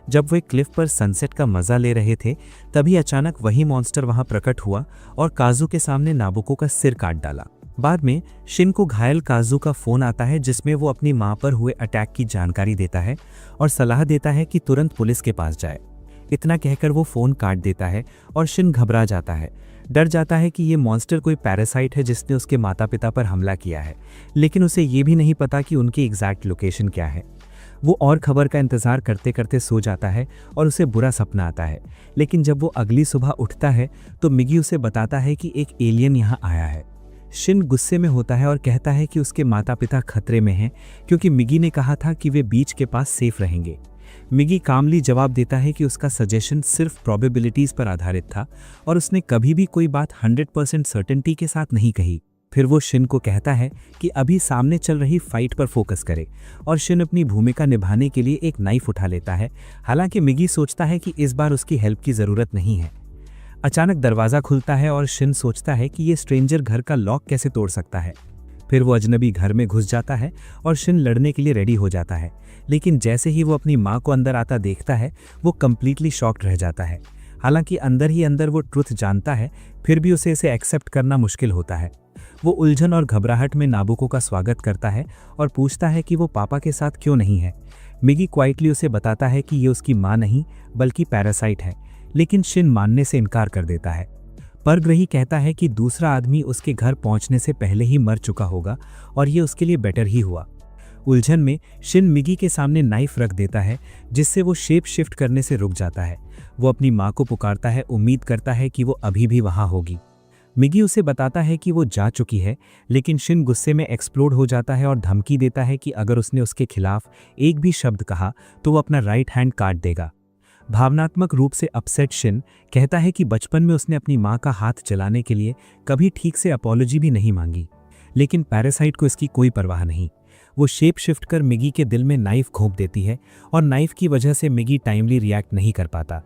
जब वे क्लिफ पर सनसेट का मजा ले रहे थे तभी अचानक वही मॉन्स्टर वहां प्रकट हुआ और काजू के सामने नाबुको का सिर काट डाला। बाद में शिन को घायल काजू का फोन आता है जिसमें वो अपनी मां पर हुए अटैक की जानकारी देता है और सलाह देता है कि तुरंत पुलिस के पास जाए। इतना कहकर वो फोन काट देता है और शिन घबरा जाता है, डर जाता है कि ये मॉन्स्टर कोई पैरासाइट है जिसने उसके माता पिता पर हमला किया है, लेकिन उसे ये भी नहीं पता कि उनकी एग्जैक्ट लोकेशन क्या है। वो और खबर का इंतज़ार करते करते सो जाता है और उसे बुरा सपना आता है। लेकिन जब वो अगली सुबह उठता है तो मिगी उसे बताता है कि एक एलियन यहाँ आया है। शिन गुस्से में होता है और कहता है कि उसके माता पिता खतरे में हैं क्योंकि मिगी ने कहा था कि वे बीच के पास सेफ रहेंगे। मिगी कामली जवाब देता है कि उसका सजेशन सिर्फ प्रोबेबिलिटीज़ पर आधारित था और उसने कभी भी कोई बात 100% सर्टेनिटी के साथ नहीं कही। फिर वो शिन को कहता है कि अभी सामने चल रही फाइट पर फोकस करे और शिन अपनी भूमिका निभाने के लिए एक नाइफ उठा लेता है। हालांकि मिगी सोचता है कि इस बार उसकी हेल्प की ज़रूरत नहीं है। अचानक दरवाज़ा खुलता है और शिन सोचता है कि ये स्ट्रेंजर घर का लॉक कैसे तोड़ सकता है। फिर वो अजनबी घर में घुस जाता है और शिन लड़ने के लिए रेडी हो जाता है, लेकिन जैसे ही वो अपनी माँ को अंदर आता देखता है वो कम्प्लीटली शॉक्ड रह जाता है। हालांकि अंदर ही अंदर वो ट्रुथ जानता है, फिर भी उसे इसे एक्सेप्ट करना मुश्किल होता है। वो उलझन और घबराहट में नाबुको का स्वागत करता है और पूछता है कि वो पापा के साथ क्यों नहीं है। मिगी क्वाइटली उसे बताता है कि ये उसकी माँ नहीं बल्कि पैरासाइट है, लेकिन शिन मानने से इनकार कर देता है। परग्रही कहता है कि दूसरा आदमी उसके घर पहुंचने से पहले ही मर चुका होगा और ये उसके लिए बेटर ही हुआ। उलझन में शिन मिगी के सामने नाइफ रख देता है जिससे वो शेप शिफ्ट करने से रुक जाता है। वो अपनी माँ को पुकारता है, उम्मीद करता है कि वो अभी भी वहाँ होगी। मिगी उसे बताता है कि वो जा चुकी है, लेकिन शिन गुस्से में एक्सप्लोड हो जाता है और धमकी देता है कि अगर उसने उसके खिलाफ एक भी शब्द कहा तो वो अपना राइट हैंड काट देगा। भावनात्मक रूप से अपसेट शिन कहता है कि बचपन में उसने अपनी माँ का हाथ चलाने के लिए कभी ठीक से अपॉलॉजी भी नहीं मांगी, लेकिन पैरासाइट को इसकी कोई परवाह नहीं। वो शेप शिफ्ट कर मिगी के दिल में नाइफ घोंप देती है और नाइफ की वजह से मिगी टाइमली रिएक्ट नहीं कर पाता।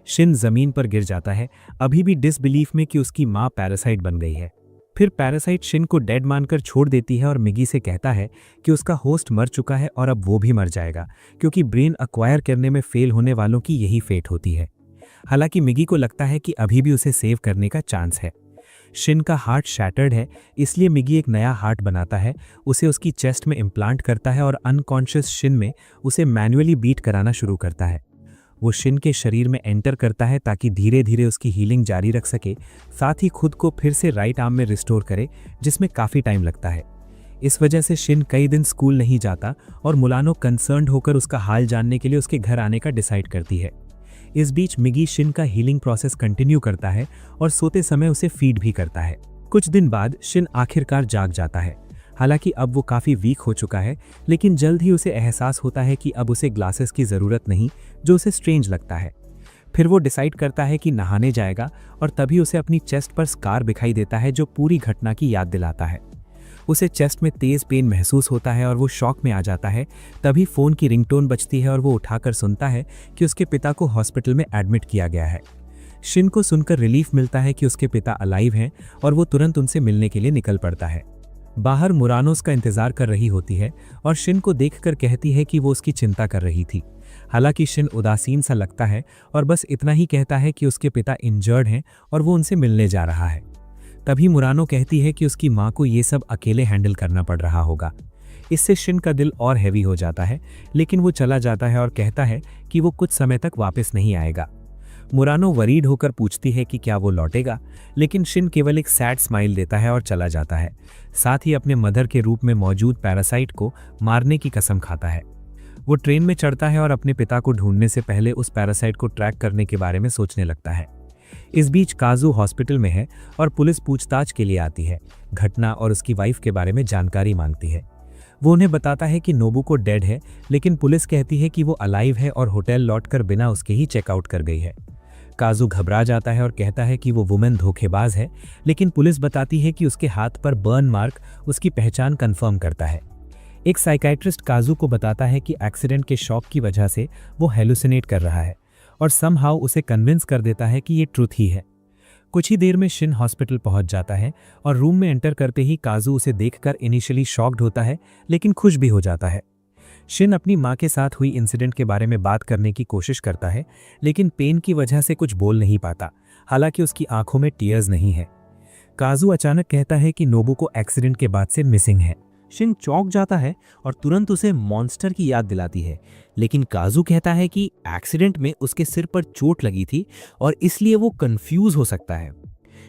शिन जमीन पर गिर जाता है, अभी भी डिसबिलीफ में कि उसकी माँ पैरासाइट बन गई है। फिर पैरासाइट शिन को डेड मानकर छोड़ देती है और मिगी से कहता है कि उसका होस्ट मर चुका है और अब वो भी मर जाएगा, क्योंकि ब्रेन अक्वायर करने में फेल होने वालों की यही फेट होती है। हालांकि मिगी को लगता है कि अभी भी उसे सेव करने का चांस है। शिन का हार्ट शैटर्ड है, इसलिए मिगी एक नया हार्ट बनाता है, उसे उसकी चेस्ट में इम्प्लांट करता है और अनकॉन्शियस शिन में उसे मैन्युअली बीट कराना शुरू करता है। वो शिन के शरीर में एंटर करता है ताकि धीरे धीरे उसकी हीलिंग जारी रख सके, साथ ही खुद को फिर से राइट आर्म में रिस्टोर करे, जिसमें काफ़ी टाइम लगता है। इस वजह से शिन कई दिन स्कूल नहीं जाता और मुलानो कंसर्न्ड होकर उसका हाल जानने के लिए उसके घर आने का डिसाइड करती है। इस बीच मिगी शिन का हीलिंग प्रोसेस कंटिन्यू करता है और सोते समय उसे फीड भी करता है। कुछ दिन बाद शिन आखिरकार जाग जाता है। हालांकि अब वो काफ़ी वीक हो चुका है, लेकिन जल्द ही उसे एहसास होता है कि अब उसे ग्लासेस की ज़रूरत नहीं, जो उसे स्ट्रेंज लगता है। फिर वो डिसाइड करता है कि नहाने जाएगा और तभी उसे अपनी चेस्ट पर स्कार दिखाई देता है जो पूरी घटना की याद दिलाता है। उसे चेस्ट में तेज पेन महसूस होता है और वो शॉक में आ जाता है। तभी फोन की रिंगटोन बजती है और वो उठाकर सुनता है कि उसके पिता को हॉस्पिटल में एडमिट किया गया है। शिन को सुनकर रिलीफ मिलता है कि उसके पिता अलाइव हैं और वो तुरंत उनसे मिलने के लिए निकल पड़ता है। बाहर मुरानो उसका इंतजार कर रही होती है और शिन को देखकर कहती है कि वो उसकी चिंता कर रही थी। हालांकि शिन उदासीन सा लगता है और बस इतना ही कहता है कि उसके पिता इंजर्ड हैं और वो उनसे मिलने जा रहा है। तभी मुरानो कहती है कि उसकी माँ को ये सब अकेले हैंडल करना पड़ रहा होगा। इससे शिन का दिल और हैवी हो जाता है, लेकिन वो चला जाता है और कहता है कि वो कुछ समय तक वापस नहीं आएगा। मुरानो वरीड होकर पूछती है कि क्या वो लौटेगा, लेकिन शिन केवल एक सैड स्माइल देता है और चला जाता है। साथ ही अपने मदर के रूप में मौजूद पैरासाइट को मारने की कसम खाता है। वो ट्रेन में चढ़ता है और अपने पिता को ढूंढने से पहले उस पैरासाइट को ट्रैक करने के बारे में सोचने लगता है। इस बीच काजू हॉस्पिटल में है और पुलिस पूछताछ के लिए आती है। घटना और उसकी वाइफ के बारे में जानकारी मांगती है। वो उन्हें बताता है कि नोबुको डेड है, लेकिन पुलिस कहती है कि वो अलाइव है और होटल लौटकर बिना उसके ही चेकआउट कर गई है। काजू घबरा जाता है और कहता है कि वो वुमेन धोखेबाज है, लेकिन पुलिस बताती है कि उसके हाथ पर बर्न मार्क उसकी पहचान कंफर्म करता है। एक साइकाइट्रिस्ट काजू को बताता है कि एक्सीडेंट के शॉक की वजह से वो हेलुसिनेट कर रहा है और समहाउ उसे कन्विंस कर देता है कि ये ट्रुथ ही है। कुछ ही देर में शिन हॉस्पिटल पहुंच जाता है और रूम में एंटर करते ही काजू उसे देखकर इनिशियली शॉक्ड होता है, लेकिन खुश भी हो जाता है। शिन अपनी माँ के साथ हुई इंसिडेंट के बारे में बात करने की कोशिश करता है, लेकिन पेन की वजह से कुछ बोल नहीं पाता। हालांकि उसकी आंखों में टीयर्स नहीं है। काजू अचानक कहता है कि नोबुको एक्सीडेंट के बाद से मिसिंग है। शिन चौंक जाता है और तुरंत उसे मॉन्स्टर की याद दिलाती है, लेकिन काजू कहता है कि एक्सीडेंट में उसके सिर पर चोट लगी थी और इसलिए वो कंफ्यूज हो सकता है।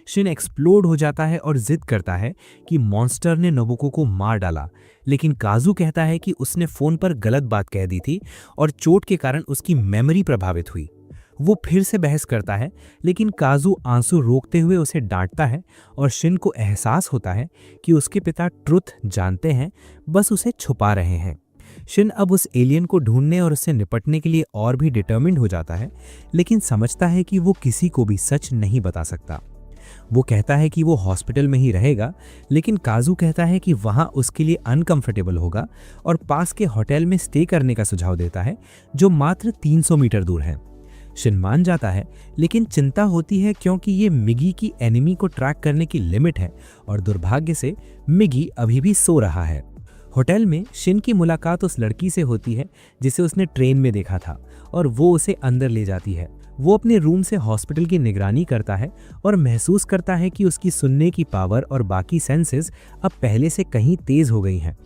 शिन एक्सप्लोड हो जाता है और जिद करता है कि मॉन्स्टर ने नोबुको को मार डाला, लेकिन काजू कहता है कि उसने फोन पर गलत बात कह दी थी और चोट के कारण उसकी मेमोरी प्रभावित हुई। वो फिर से बहस करता है, लेकिन काजू आंसू रोकते हुए उसे डांटता है और शिन को एहसास होता है कि उसके पिता ट्रुथ जानते हैं, बस उसे छुपा रहे हैं। शिन अब उस एलियन को ढूंढने और उससे निपटने के लिए और भी डिटर्मिन्ड हो जाता है, लेकिन समझता है कि वो किसी को भी सच नहीं बता सकता। वो कहता है कि वो हॉस्पिटल में ही रहेगा, लेकिन काजू कहता है कि वहाँ उसके लिए अनकंफर्टेबल होगा और पास के होटल में स्टे करने का सुझाव देता है, जो मात्र 300 मीटर दूर है। शिन मान जाता है, लेकिन चिंता होती है क्योंकि ये मिगी की एनिमी को ट्रैक करने की लिमिट है और दुर्भाग्य से मिगी अभी भी सो रहा है। होटल में शिन की मुलाकात उस लड़की से होती है जिसे उसने ट्रेन में देखा था और वो उसे अंदर ले जाती है। वो अपने रूम से हॉस्पिटल की निगरानी करता है और महसूस करता है कि उसकी सुनने की पावर और बाकी सेंसेस अब पहले से कहीं तेज हो गई हैं।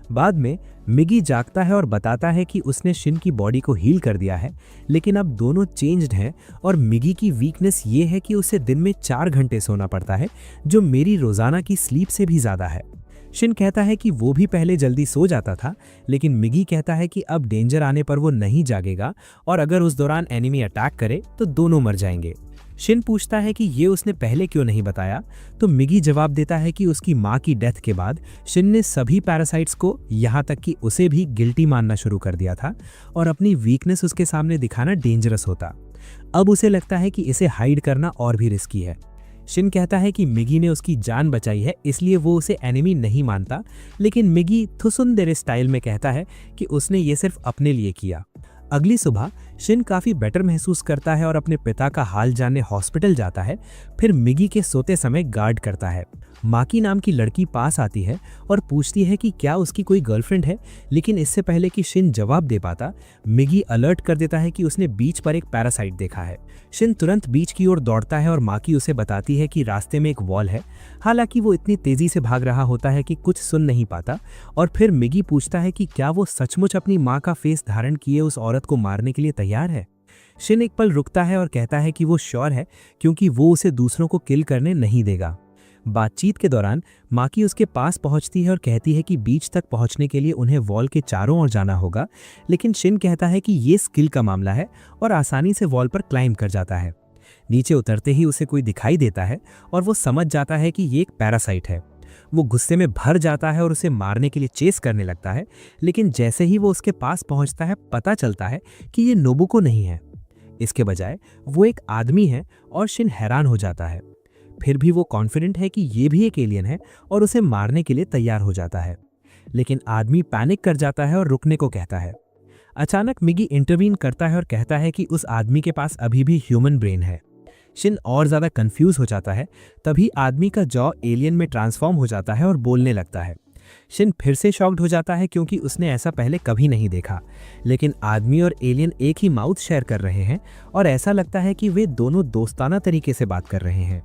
बाद में मिगी जागता है और बताता है कि उसने शिन की बॉडी को हील कर दिया है, लेकिन अब दोनों चेंज्ड हैं और मिगी की वीकनेस ये है कि उसे दिन में 4 घंटे सोना पड़ता है, जो मेरी रोजाना की स्लीप से भी ज़्यादा है। शिन कहता है कि वो भी पहले जल्दी सो जाता था, लेकिन मिगी कहता है कि अब डेंजर आने पर वो नहीं जागेगा और अगर उस दौरान एनिमी अटैक करे तो दोनों मर जाएंगे। शिन पूछता है कि ये उसने पहले क्यों नहीं बताया, तो मिगी जवाब देता है कि उसकी माँ की डेथ के बाद शिन ने सभी पैरासाइट्स को, यहाँ तक कि उसे भी गिल्टी मानना शुरू कर दिया था और अपनी वीकनेस उसके सामने दिखाना डेंजरस होता। अब उसे लगता है कि इसे हाइड करना और भी रिस्की है। शिन कहता है कि मिगी ने उसकी जान बचाई है, इसलिए वो उसे एनिमी नहीं मानता, लेकिन मिगी थुसुंदेरे स्टाइल में कहता है कि उसने ये सिर्फ अपने लिए किया। अगली सुबह शिन काफ़ी बेटर महसूस करता है और अपने पिता का हाल जानने हॉस्पिटल जाता है। फिर मिगी के सोते समय गार्ड करता है। माकी नाम की लड़की पास आती है और पूछती है कि क्या उसकी कोई गर्लफ्रेंड है, लेकिन इससे पहले कि शिन जवाब दे पाता, मिगी अलर्ट कर देता है कि उसने बीच पर एक पैरासाइट देखा है। शिन तुरंत बीच की ओर दौड़ता है और माकी उसे बताती है कि रास्ते में एक वॉल है। हालांकि वो इतनी तेजी से भाग रहा होता है कि कुछ सुन नहीं पाता और फिर मिगी पूछता है कि क्या वो सचमुच अपनी माँ का फेस धारण किए उस औरत को मारने के लिए तैयार है। शिन एक पल रुकता है और कहता है कि वो श्योर है, क्योंकि वो उसे दूसरों को किल करने नहीं देगा। बातचीत के दौरान माकी उसके पास पहुंचती है और कहती है कि बीच तक पहुंचने के लिए उन्हें वॉल के चारों ओर जाना होगा, लेकिन शिन कहता है कि ये स्किल का मामला है और आसानी से वॉल पर क्लाइंब कर जाता है। नीचे उतरते ही उसे कोई दिखाई देता है और वो समझ जाता है कि ये एक पैरासाइट है। वो गुस्से में भर जाता है और उसे मारने के लिए चेस करने लगता है, लेकिन जैसे ही वो उसके पास पहुंचता है पता चलता है कि ये नोबुको नहीं है। इसके बजाय वो एक आदमी है और शिन हैरान हो जाता है। फिर भी वो कॉन्फिडेंट है कि ये भी एक एलियन है और उसे मारने के लिए तैयार हो जाता है। लेकिन आदमी पैनिक कर जाता है और रुकने को कहता है। अचानक मिगी इंटरवीन करता है और कहता है कि उस आदमी के पास अभी भी ह्यूमन ब्रेन है। शिन और ज़्यादा कंफ्यूज हो जाता है। तभी आदमी का जॉ एलियन में ट्रांसफॉर्म हो जाता है और बोलने लगता है। शिन फिर से शॉक्ड हो जाता है क्योंकि उसने ऐसा पहले कभी नहीं देखा। लेकिन आदमी और एलियन एक ही माउथ शेयर कर रहे हैं और ऐसा लगता है कि वे दोनों दोस्ताना तरीके से बात कर रहे हैं।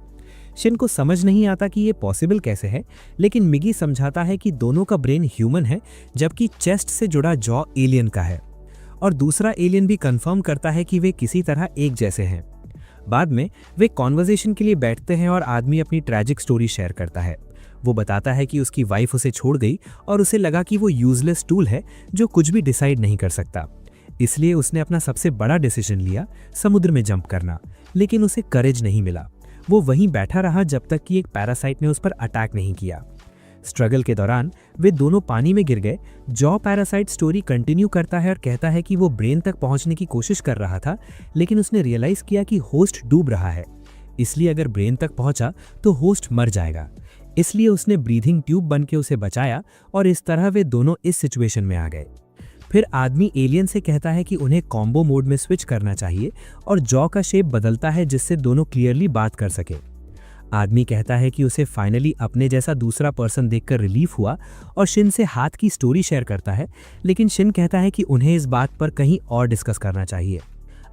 शिन को समझ नहीं आता कि ये पॉसिबल कैसे है, लेकिन मिगी समझाता है कि दोनों का ब्रेन ह्यूमन है जबकि चेस्ट से जुड़ा जॉ एलियन का है। और दूसरा एलियन भी कंफर्म करता है कि वे किसी तरह एक जैसे हैं। बाद में वे कॉन्वर्सेशन के लिए बैठते हैं और आदमी अपनी ट्रैजिक स्टोरी शेयर करता है। वो बताता है कि उसकी वाइफ उसे छोड़ गई और उसे लगा कि वो यूजलेस टूल है जो कुछ भी डिसाइड नहीं कर सकता। इसलिए उसने अपना सबसे बड़ा डिसीजन लिया, समुद्र में जंप करना, लेकिन उसे करेज नहीं मिला। वो वहीं बैठा रहा जब तक कि एक पैरासाइट ने उस पर अटैक नहीं किया। स्ट्रगल के दौरान वे दोनों पानी में गिर गए। जॉ पैरासाइट स्टोरी कंटिन्यू करता है और कहता है कि वो ब्रेन तक पहुंचने की कोशिश कर रहा था, लेकिन उसने रियलाइज किया कि होस्ट डूब रहा है। इसलिए अगर ब्रेन तक पहुंचा तो होस्ट मर जाएगा। इसलिए उसने ब्रीथिंग ट्यूब बन के उसे बचाया और इस तरह वे दोनों इस सिचुएशन में आ गए। फिर आदमी एलियन से कहता है कि उन्हें कॉम्बो मोड में स्विच करना चाहिए और जॉ का शेप बदलता है जिससे दोनों क्लियरली बात कर सके। आदमी कहता है कि उसे फाइनली अपने जैसा दूसरा पर्सन देखकर रिलीफ हुआ और शिन से हाथ की स्टोरी शेयर करता है, लेकिन शिन कहता है कि उन्हें इस बात पर कहीं और डिस्कस करना चाहिए।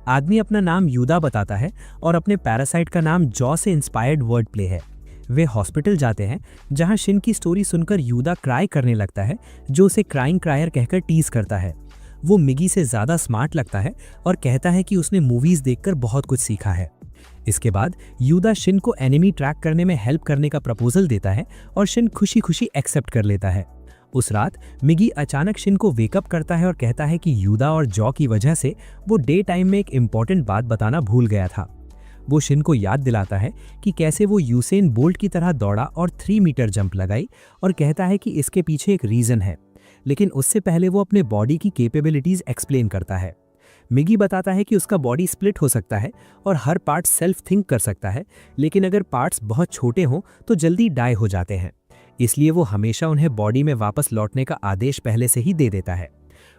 आदमी अपना नाम यूदा बताता है और अपने पैरासाइट का नाम जॉ से इंस्पायर्ड वर्ड प्ले है। वे हॉस्पिटल जाते हैं जहां शिन की स्टोरी सुनकर यूदा क्राई करने लगता है, जो उसे क्राइंग क्रायर कहकर टीज करता है। वो मिगी से ज़्यादा स्मार्ट लगता है और कहता है कि उसने मूवीज़ देखकर बहुत कुछ सीखा है। इसके बाद यूदा शिन को एनिमी ट्रैक करने में हेल्प करने का प्रपोजल देता है और शिन खुशी खुशी एक्सेप्ट कर लेता है। उस रात मिगी अचानक शिन को वेकअप करता है और कहता है कि यूदा और जॉ की वजह से वो डे टाइम में एक इम्पॉर्टेंट बात बताना भूल गया था। वो शिन को याद दिलाता है कि कैसे वो यूसेन बोल्ट की तरह दौड़ा और 3 मीटर जंप लगाई और कहता है कि इसके पीछे एक रीज़न है। लेकिन उससे पहले वो अपने बॉडी की कैपेबिलिटीज़ एक्सप्लेन करता है। मिगी बताता है कि उसका बॉडी स्प्लिट हो सकता है और हर पार्ट सेल्फ थिंक कर सकता है, लेकिन अगर पार्ट्स बहुत छोटे हों तो जल्दी डाई हो जाते हैं। इसलिए वो हमेशा उन्हें बॉडी में वापस लौटने का आदेश पहले से ही दे देता है।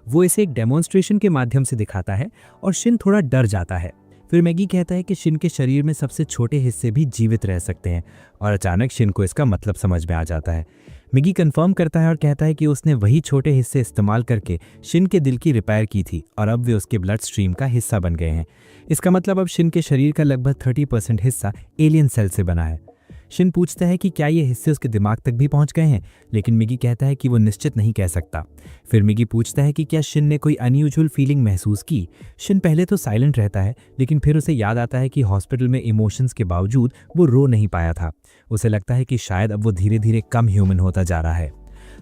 वो इसे एक डेमोन्स्ट्रेशन के माध्यम से दिखाता है और शिन थोड़ा डर जाता है। फिर मैगी कहता है कि शिन के शरीर में सबसे छोटे हिस्से भी जीवित रह सकते हैं और अचानक शिन को इसका मतलब समझ में आ जाता है। मिगी कंफर्म करता है और कहता है कि उसने वही छोटे हिस्से इस्तेमाल करके शिन के दिल की रिपेयर की थी और अब वे उसके ब्लड स्ट्रीम का हिस्सा बन गए हैं। इसका मतलब अब शिन के शरीर का लगभग 30% हिस्सा एलियन सेल से बना है। शिन पूछता है कि क्या ये हिस्से उसके दिमाग तक भी पहुंच गए हैं, लेकिन मिगी कहता है कि वो निश्चित नहीं कह सकता। फिर मिगी पूछता है कि क्या शिन ने कोई अनयूजुअल फीलिंग महसूस की। शिन पहले तो साइलेंट रहता है, लेकिन फिर उसे याद आता है कि हॉस्पिटल में इमोशंस के बावजूद वो रो नहीं पाया था। उसे लगता है कि शायद अब वो धीरे धीरे कम ह्यूमन होता जा रहा है।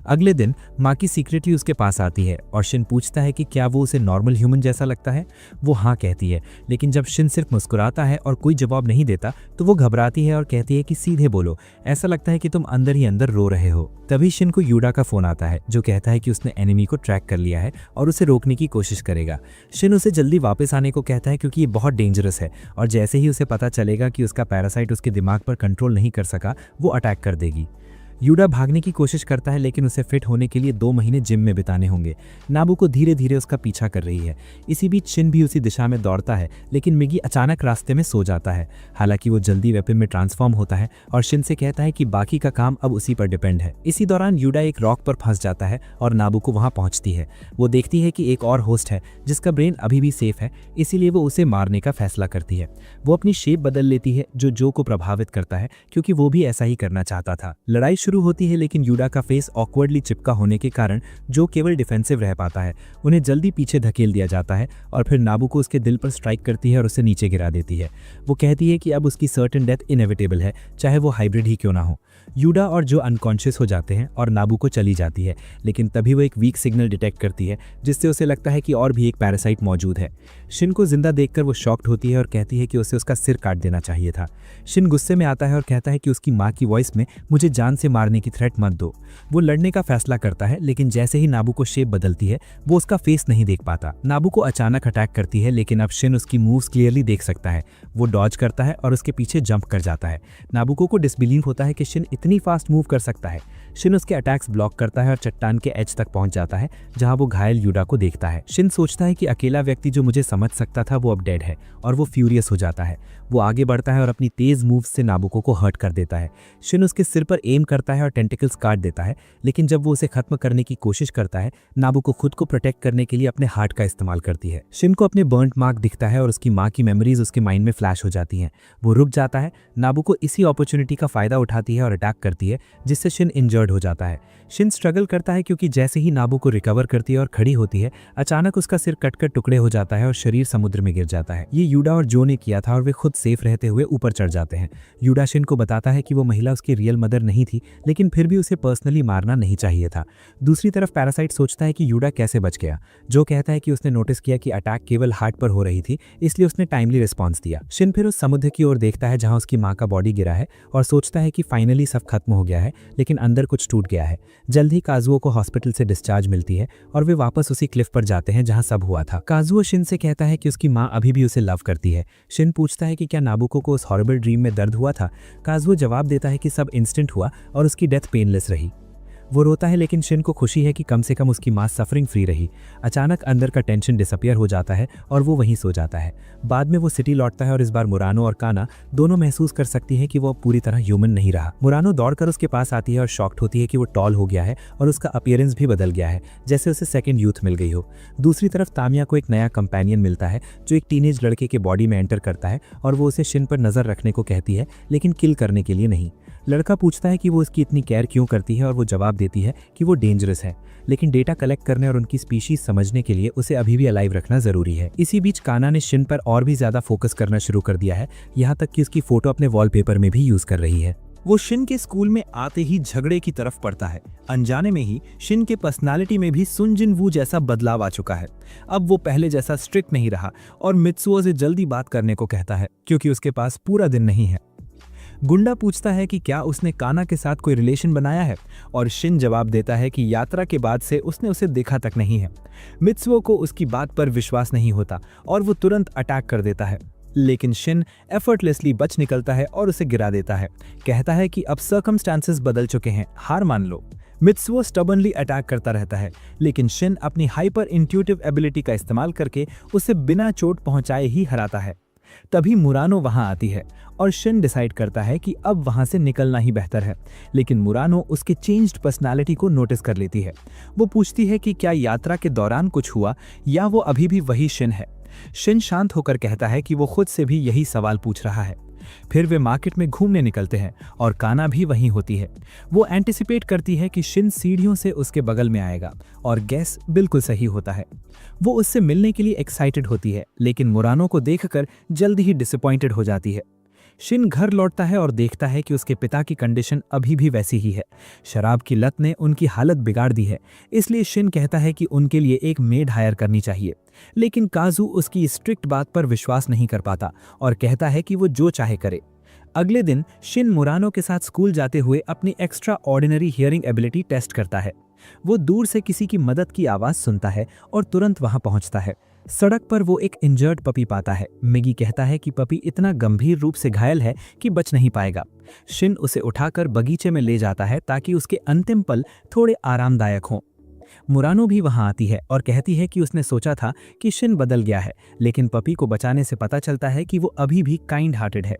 अगले दिन माकी सीक्रेटली उसके पास आती है और शिन पूछता है कि क्या वो उसे नॉर्मल ह्यूमन जैसा लगता है। वो हाँ कहती है, लेकिन जब शिन सिर्फ मुस्कुराता है और कोई जवाब नहीं देता तो वो घबराती है और कहती है कि सीधे बोलो, ऐसा लगता है कि तुम अंदर ही अंदर रो रहे हो। तभी शिन को यूडा का फोन आता है जो कहता है कि उसने एनिमी को ट्रैक कर लिया है और उसे रोकने की कोशिश करेगा। शिन उसे जल्दी वापस आने को कहता है क्योंकि ये बहुत डेंजरस है और जैसे ही उसे पता चलेगा कि उसका पैरासाइट उसके दिमाग पर कंट्रोल नहीं कर सका, वो अटैक कर देगी। यूडा भागने की कोशिश करता है, लेकिन उसे फिट होने के लिए 2 महीने जिम में बिताने होंगे। नाबू को धीरे धीरे उसका पीछा कर रही है। इसी बीच शिन भी उसी दिशा में दौड़ता है, लेकिन मिगी अचानक रास्ते में सो जाता है। हालांकि वो जल्दी वेपन में ट्रांसफॉर्म होता है और शिन से कहता है कि बाकी का काम अब उसी पर डिपेंड है। इसी दौरान यूडा एक रॉक पर फंस जाता है और नाबू को वहां पहुंचती है। वो देखती है कि एक और होस्ट है जिसका ब्रेन अभी भी सेफ है, इसीलिए वो उसे मारने का फैसला करती है। वो अपनी शेप बदल लेती है जो को प्रभावित करता है, क्योंकि वो भी ऐसा ही करना चाहता था। लड़ाई शुरू होती है, लेकिन यूडा का फेस ऑकवर्डली चिपका होने के कारण जो केवल डिफेंसिव रह पाता है। उन्हें जल्दी पीछे धकेल दिया जाता है और फिर नाबू को उसके दिल पर स्ट्राइक करती है और उसे नीचे गिरा देती है। वो कहती है कि अब उसकी सर्टेन डेथ इनएविटेबल है, चाहे वो हाइब्रिड ही क्यों ना हो। यूडा और जो अनकॉन्शियस हो जाते हैं और नाबू को चली जाती है, लेकिन तभी वो एक वीक सिग्नल डिटेक्ट करती है जिससे उसे लगता है कि और भी एक पैरासाइट मौजूद है। शिन को जिंदा देखकर वो शॉक्ड होती है और कहती है कि उसे उसका सिर काट देना चाहिए था। शिन गुस्से में आता है और कहता है कि उसकी माँ की वॉइस में मुझे जान से मारने की थ्रेट मत दो। वो लड़ने का फैसला करता है, लेकिन जैसे ही नाबुको शेप बदलती है वो उसका फेस नहीं देख पाता। नाबुको अचानक अटैक करती है, लेकिन अब शिन उसकी मूव्स क्लियरली देख सकता है। वो डॉज करता है और उसके पीछे जंप कर जाता है। नाबुको को डिसबिलीव होता है कि शिन इतनी फास्ट मूव कर सकता है। शिन उसके अटैक्स ब्लॉक करता है और चट्टान के एज तक पहुंच जाता है, जहां वो घायल यूडा को देखता है। शिन सोचता है कि अकेला व्यक्ति जो मुझे समझ सकता था वो अब डेड है, और वो फ्यूरियस हो जाता है। वो आगे बढ़ता है और अपनी तेज मूव्स से नाबुको को हर्ट कर देता है। शिन उसके सिर पर एम करता है और टेंटिकल्स काट देता है, लेकिन जब वो उसे खत्म करने की कोशिश करता है, नाबुको खुद को प्रोटेक्ट करने के लिए अपने हार्ट का इस्तेमाल करती है। शिन को अपने बर्न्ड मार्क दिखता है और उसकी माँ की मेमोरीज उसके माइंड में फ्लैश हो जाती हैं। वो रुक जाता है। नाबुको इसी अपॉर्चुनिटी का फायदा उठाती है और अटैक करती है, जिससे शिन इंजर्ड हो जाता है। शिन स्ट्रगल करता है, क्योंकि जैसे ही नाबुको रिकवर करती है और खड़ी होती है, अचानक उसका सिर कटकर टुकड़े हो जाता है और शरीर समुद्र में गिर जाता है। ये यूडा और जो ने किया था और वे खुद सेफ रहते हुए ऊपर चढ़ जाते हैं। यूडा शिन को बताता है कि वो महिला उसकी रियल मदर नहीं थी, लेकिन फिर भी उसे पर्सनली मारना नहीं चाहिए था। दूसरी तरफ पैरासाइट सोचता है कि यूडा कैसे बच गया। जो कहता है कि उसने नोटिस किया कि अटैक केवल हार्ट पर हो रही थी, इसलिए उसने टाइमली रिस्पॉन्स दिया। शिन फिर उस समुद्र की ओर देखता है जहां उसकी माँ का बॉडी गिरा है और सोचता है कि फाइनली सब खत्म हो गया है, लेकिन अंदर कुछ टूट गया है। जल्द ही काजुओ को हॉस्पिटल से डिस्चार्ज मिलती है और वे वापस उसी क्लिफ पर जाते हैं जहां सब हुआ था। काजुओ शिन से कहता है कि उसकी माँ अभी भी उसे लव करती है। शिन पूछता है कि क्या नाबुको को उस हॉरिबल ड्रीम में दर्द हुआ था। काजुओ जवाब देता है कि सब इंस्टेंट हुआ और उसकी डेथ पेनलेस रही। वो रोता है, लेकिन शिन को खुशी है कि कम से कम उसकी माँ सफरिंग फ्री रही। अचानक अंदर का टेंशन डिसअपियर हो जाता है और वो वहीं सो जाता है। बाद में वो सिटी लौटता है और इस बार मुरानो और काना दोनों महसूस कर सकती है कि वो अब पूरी तरह ह्यूमन नहीं रहा। मुरानो दौड़कर उसके पास आती है और शॉक्ड होती है कि वो टॉल हो गया है और उसका अपीयरेंस भी बदल गया है, जैसे उसे सेकंड यूथ मिल गई हो। दूसरी तरफ तामिया को एक नया कंपेनियन मिलता है जो एक टीनेज लड़के के बॉडी में एंटर करता है और वो उसे शिन पर नजर रखने को कहती है, लेकिन किल करने के लिए नहीं। लड़का पूछता है कि वो उसकी इतनी केयर क्यों करती है और वो जवाब देती है कि वो डेंजरस है, लेकिन डेटा कलेक्ट करने और उनकी स्पीशीज समझने के लिए उसे अभी भी अलाइव रखना जरूरी है। इसी बीच काना ने शिन पर और भी ज्यादा फोकस करना शुरू कर दिया है, यहाँ तक कि उसकी फोटो अपने वॉलपेपर में भी यूज कर रही है। वो शिन के स्कूल में आते ही झगड़े की तरफ पड़ता है। अनजाने में ही शिन के पर्सनालिटी में भी सुन जिन वू जैसा बदलाव आ चुका है। अब वो पहले जैसा स्ट्रिक्ट नहीं रहा और मित्सुओ से जल्दी बात करने को कहता है, क्योंकि उसके पास पूरा दिन नहीं है। गुंडा पूछता है कि क्या उसने काना के साथ कोई रिलेशन बनाया है, और शिन जवाब देता है कि यात्रा के बाद से उसने उसे देखा तक नहीं है। मित्सुओ को उसकी बात पर विश्वास नहीं होता और वो तुरंत अटैक कर देता है, लेकिन शिन एफर्टलेसली बच निकलता है और उसे गिरा देता है। कहता है कि अब सर्कमस्टांसेस बदल चुके हैं, हार मान लो। मित्सुओ स्टबनली अटैक करता रहता है, लेकिन शिन अपनी हाइपर इंट्यूटिव एबिलिटी का इस्तेमाल करके उसे बिना चोट पहुंचाए ही हराता है। तभी मुरानो वहां आती है और शिन डिसाइड करता है कि अब वहां से निकलना ही बेहतर है, लेकिन मुरानो उसके चेंज्ड पर्सनालिटी को नोटिस कर लेती है। वो पूछती है कि क्या यात्रा के दौरान कुछ हुआ या वो अभी भी वही शिन है। शिन शांत होकर कहता है कि वो खुद से भी यही सवाल पूछ रहा है। फिर वे मार्केट में घूमने निकलते हैं और काना भी वहीं होती है। वो एंटिसिपेट करती है कि शिन सीढ़ियों से उसके बगल में आएगा और गैस बिल्कुल सही होता है। वो उससे मिलने के लिए एक्साइटेड होती है, लेकिन मुरानो को देखकर जल्दी ही डिसअपॉइंटेड हो जाती है। शिन घर लौटता है और देखता है कि उसके पिता की कंडीशन अभी भी वैसी ही है। शराब की लत ने उनकी हालत बिगाड़ दी है, इसलिए शिन कहता है कि उनके लिए एक मेड हायर करनी चाहिए। लेकिन काजू उसकी स्ट्रिक्ट बात पर विश्वास नहीं कर पाता और कहता है कि वो जो चाहे करे। अगले दिन शिन मुरानो के साथ स्कूल जाते हुए अपनी extraordinary hearing ability test करता है। वो दूर से किसी की मदद की आवाज सुनता है और तुरंत वहां पहुंचता है। सड़क पर वो एक इंजर्ड पपी पाता है। मिगी कहता है कि पपी इतना गंभीर रूप से घायल है कि बच नहीं पाएगा। शिन उसे उठाकर बगीचे में ले जाता है ताकि उसके अंतिम पल थोड़े आरामदायक हों। मुरानो भी वहां आती है और कहती है कि उसने सोचा था कि शिन बदल गया है, लेकिन पपी को बचाने से पता चलता है कि वो अभी भी काइंड हार्टेड है।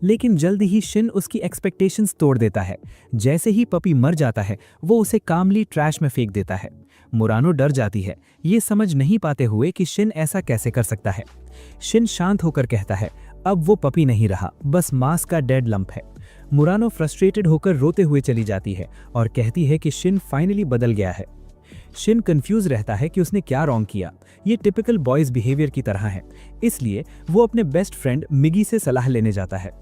लेकिन जल्द ही शिन उसकी एक्सपेक्टेशंस तोड़ देता है। जैसे ही पपी मर जाता है, वो उसे कामली ट्रैश में फेंक देता है। मुरानो डर जाती है, ये समझ नहीं पाते हुए कि शिन ऐसा कैसे कर सकता है। शिन शांत होकर कहता है, अब वो पपी नहीं रहा, बस मांस का डेड लंप है। मुरानो फ्रस्ट्रेटेड होकर रोते हुए चली जाती है और कहती है कि शिन फाइनली बदल गया है। शिन कंफ्यूज रहता है कि उसने क्या रॉन्ग किया। ये टिपिकल बॉयज बिहेवियर की तरह है, इसलिए वो अपने बेस्ट फ्रेंड मिगी से सलाह लेने जाता है।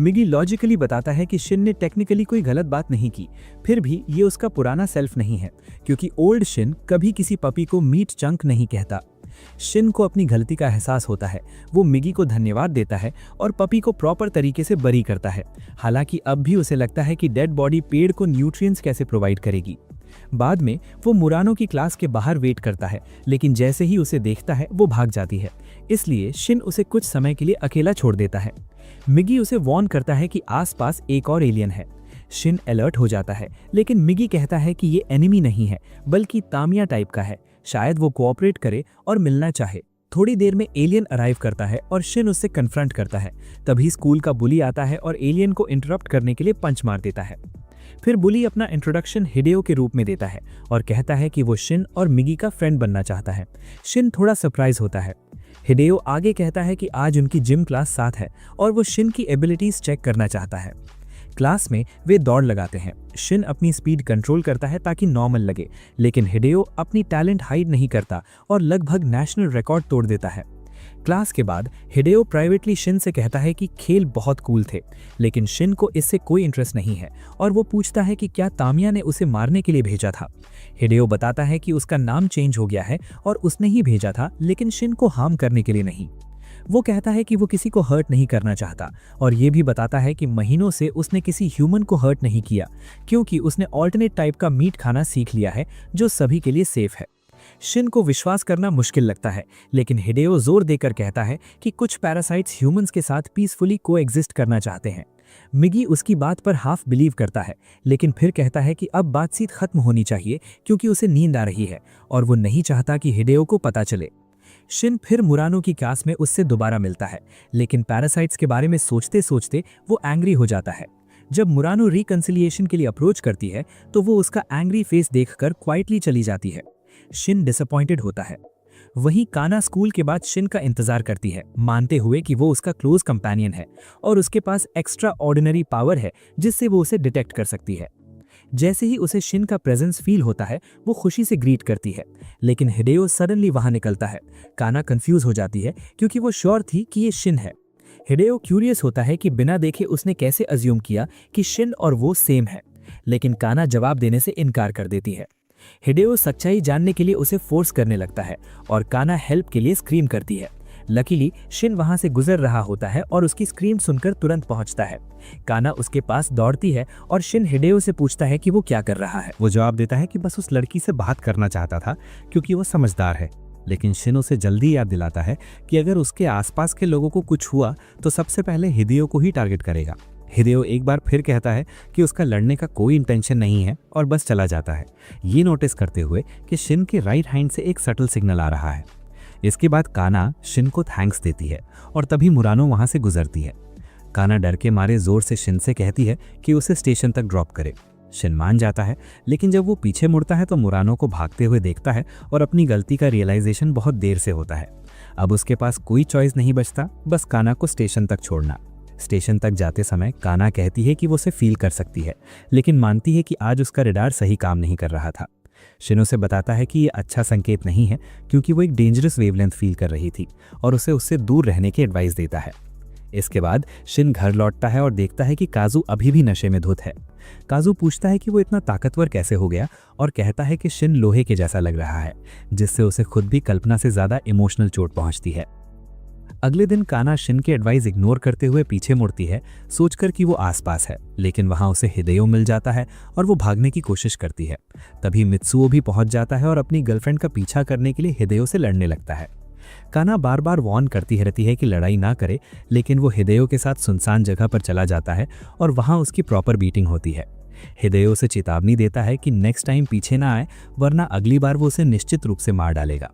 मिगी लॉजिकली बताता है कि शिन ने टेक्निकली कोई गलत बात नहीं की, फिर भी ये उसका पुराना सेल्फ नहीं है, क्योंकि ओल्ड शिन कभी किसी पपी को मीट चंक नहीं कहता। शिन को अपनी गलती का एहसास होता है। वो मिगी को धन्यवाद देता है और पपी को प्रॉपर तरीके से बरी करता है। हालांकि अब भी उसे लगता है कि डेड बॉडी पेड़ को न्यूट्रिएंट्स कैसे प्रोवाइड करेगी। बाद में वो मुरानो की क्लास के बाहर वेट करता है, लेकिन जैसे ही उसे देखता है वो भाग जाती है। इसलिए शिन उसे कुछ समय के लिए अकेला छोड़ देता है। मिगी उसे वार्न करता है कि आसपास एक और एलियन है। शिन अलर्ट हो जाता है, लेकिन मिगी कहता है कि ये एनिमी नहीं है बल्कि तामिया टाइप का है। शायद वो कोऑपरेट करे और मिलना चाहे। थोड़ी देर में एलियन अराइव करता है और शिन उससे कन्फ्रंट करता है। तभी स्कूल का बुली आता है और एलियन को इंटरप्ट करने के लिए पंच मार देता है। फिर बुली अपना इंट्रोडक्शन हिडेओ के रूप में देता है और कहता है कि वो शिन और मिगी का फ्रेंड बनना चाहता है। शिन थोड़ा सरप्राइज होता है। हिडेओ आगे कहता है कि आज उनकी जिम क्लास साथ है और वो शिन की एबिलिटीज चेक करना चाहता है। क्लास में वे दौड़ लगाते हैं। शिन अपनी स्पीड कंट्रोल करता है ताकि नॉर्मल लगे, लेकिन हिडेओ अपनी टैलेंट हाइड नहीं करता और लगभग नेशनल रिकॉर्ड तोड़ देता है। क्लास के बाद हिडेओ प्राइवेटली शिन से कहता है कि खेल बहुत कूल थे, लेकिन शिन को इससे कोई इंटरेस्ट नहीं है और वो पूछता है कि क्या तामिया ने उसे मारने के लिए भेजा था। हिडेओ बताता है कि उसका नाम चेंज हो गया है और उसने ही भेजा था, लेकिन शिन को हार्म करने के लिए नहीं। वो कहता है कि वो किसी को हर्ट नहीं करना चाहता और ये भी बताता है कि महीनों से उसने किसी ह्यूमन को हर्ट नहीं किया, क्योंकि उसने ऑल्टरनेट टाइप का मीट खाना सीख लिया है जो सभी के लिए सेफ है। शिन को विश्वास करना मुश्किल लगता है, लेकिन हिडेओ जोर देकर कहता है कि कुछ पैरासाइट्स ह्यूमंस के साथ पीसफुली कोएग्जिस्ट करना चाहते हैं। मिगी उसकी बात पर हाफ बिलीव करता है, लेकिन फिर कहता है कि अब बातचीत खत्म होनी चाहिए क्योंकि उसे नींद आ रही है और वो नहीं चाहता कि हिडेओ को पता चले। शिन फिर मुरानो की क्लास में उससे दोबारा मिलता है, लेकिन पैरासाइट्स के बारे में सोचते सोचते वो एंग्री हो जाता है। जब मुरानो रिकंसिलिएशन के लिए अप्रोच करती है तो वो उसका एंग्री फेस देखकर क्वाइटली चली जाती है। शिन डिसअपॉइंटेड होता है। वहीं काना स्कूल के बाद शिन का इंतजार करती है, मानते हुए कि वो उसका क्लोज कंपेनियन है और उसके पास एक्स्ट्रा ऑर्डिनरी पावर है जिससे वो उसे डिटेक्ट कर सकती है। जैसे ही उसे शिन का प्रेजेंस फील होता है वो खुशी से ग्रीट करती है, लेकिन हिडेओ सडनली वहां निकलता है। काना कंफ्यूज हो जाती है क्योंकि वो श्योर थी कि ये शिन है। हिडेओ क्यूरियस होता है कि बिना देखे उसने कैसे अज्यूम किया कि शिन और वो सेम है, लेकिन काना जवाब देने से इनकार कर देती है। हिडेओ सच्चाई जानने के लिए उसे फोर्स करने लगता है और काना हेल्प के लिए स्क्रीम करती है। लकीली शिन वहां से गुजर रहा होता है और उसकी स्क्रीम सुनकर तुरंत पहुंचता है। काना उसके पास दौड़ती है और शिन हिडेओ से पूछता है कि वो क्या कर रहा है। वो जवाब देता है कि बस उस लड़की से बात करना चाहता था क्योंकि वो समझदार है, लेकिन शिन उसे जल्दी याद दिलाता है कि अगर उसके आसपास के लोगों को कुछ हुआ तो सबसे पहले हिडेओ को ही टारगेट करेगा। हिडेओ एक बार फिर कहता है कि उसका लड़ने का कोई इंटेंशन नहीं है और बस चला जाता है, ये नोटिस करते हुए कि शिन के राइट हैंड से एक सटल सिग्नल आ रहा है। इसके बाद काना शिन को थैंक्स देती है और तभी मुरानो वहां से गुजरती है। काना डर के मारे जोर से शिन से कहती है कि उसे स्टेशन तक ड्रॉप करे। शिन मान जाता है, लेकिन जब वो पीछे मुड़ता है तो मुरानो को भागते हुए देखता है और अपनी गलती का रियलाइजेशन बहुत देर से होता है। अब उसके पास कोई चॉइस नहीं बचता, बस काना को स्टेशन तक छोड़ना। स्टेशन तक जाते समय काना कहती है कि वो उसे फील कर सकती है, लेकिन मानती है कि आज उसका रडार सही काम नहीं कर रहा था। शिन उसे बताता है कि ये अच्छा संकेत नहीं है क्योंकि वो एक डेंजरस वेवलेंथ फील कर रही थी और उसे उससे दूर रहने की एडवाइस देता है। इसके बाद शिन घर लौटता है और देखता है कि काजू अभी भी नशे में धुत है। काजू पूछता है कि वो इतना ताकतवर कैसे हो गया और कहता है कि शिन लोहे के जैसा लग रहा है, जिससे उसे खुद भी कल्पना से ज्यादा इमोशनल चोट पहुंचती है। अगले दिन काना शिन के एडवाइस इग्नोर करते हुए पीछे मुड़ती है, सोचकर कि वो आसपास है, लेकिन वहां उसे हिडेओ मिल जाता है और वो भागने की कोशिश करती है। तभी मित्सुओ भी पहुंच जाता है और अपनी गर्लफ्रेंड का पीछा करने के लिए हिडेओ से लड़ने लगता है। काना बार बार वार्न करती रहती है कि लड़ाई ना करे, लेकिन वो हिडेओ के साथ सुनसान जगह पर चला जाता है और वहां उसकी प्रॉपर बीटिंग होती है। हिडेओ उसे चेतावनी देता है कि नेक्स्ट टाइम पीछे ना आए, वरना अगली बार वो उसे निश्चित रूप से मार डालेगा।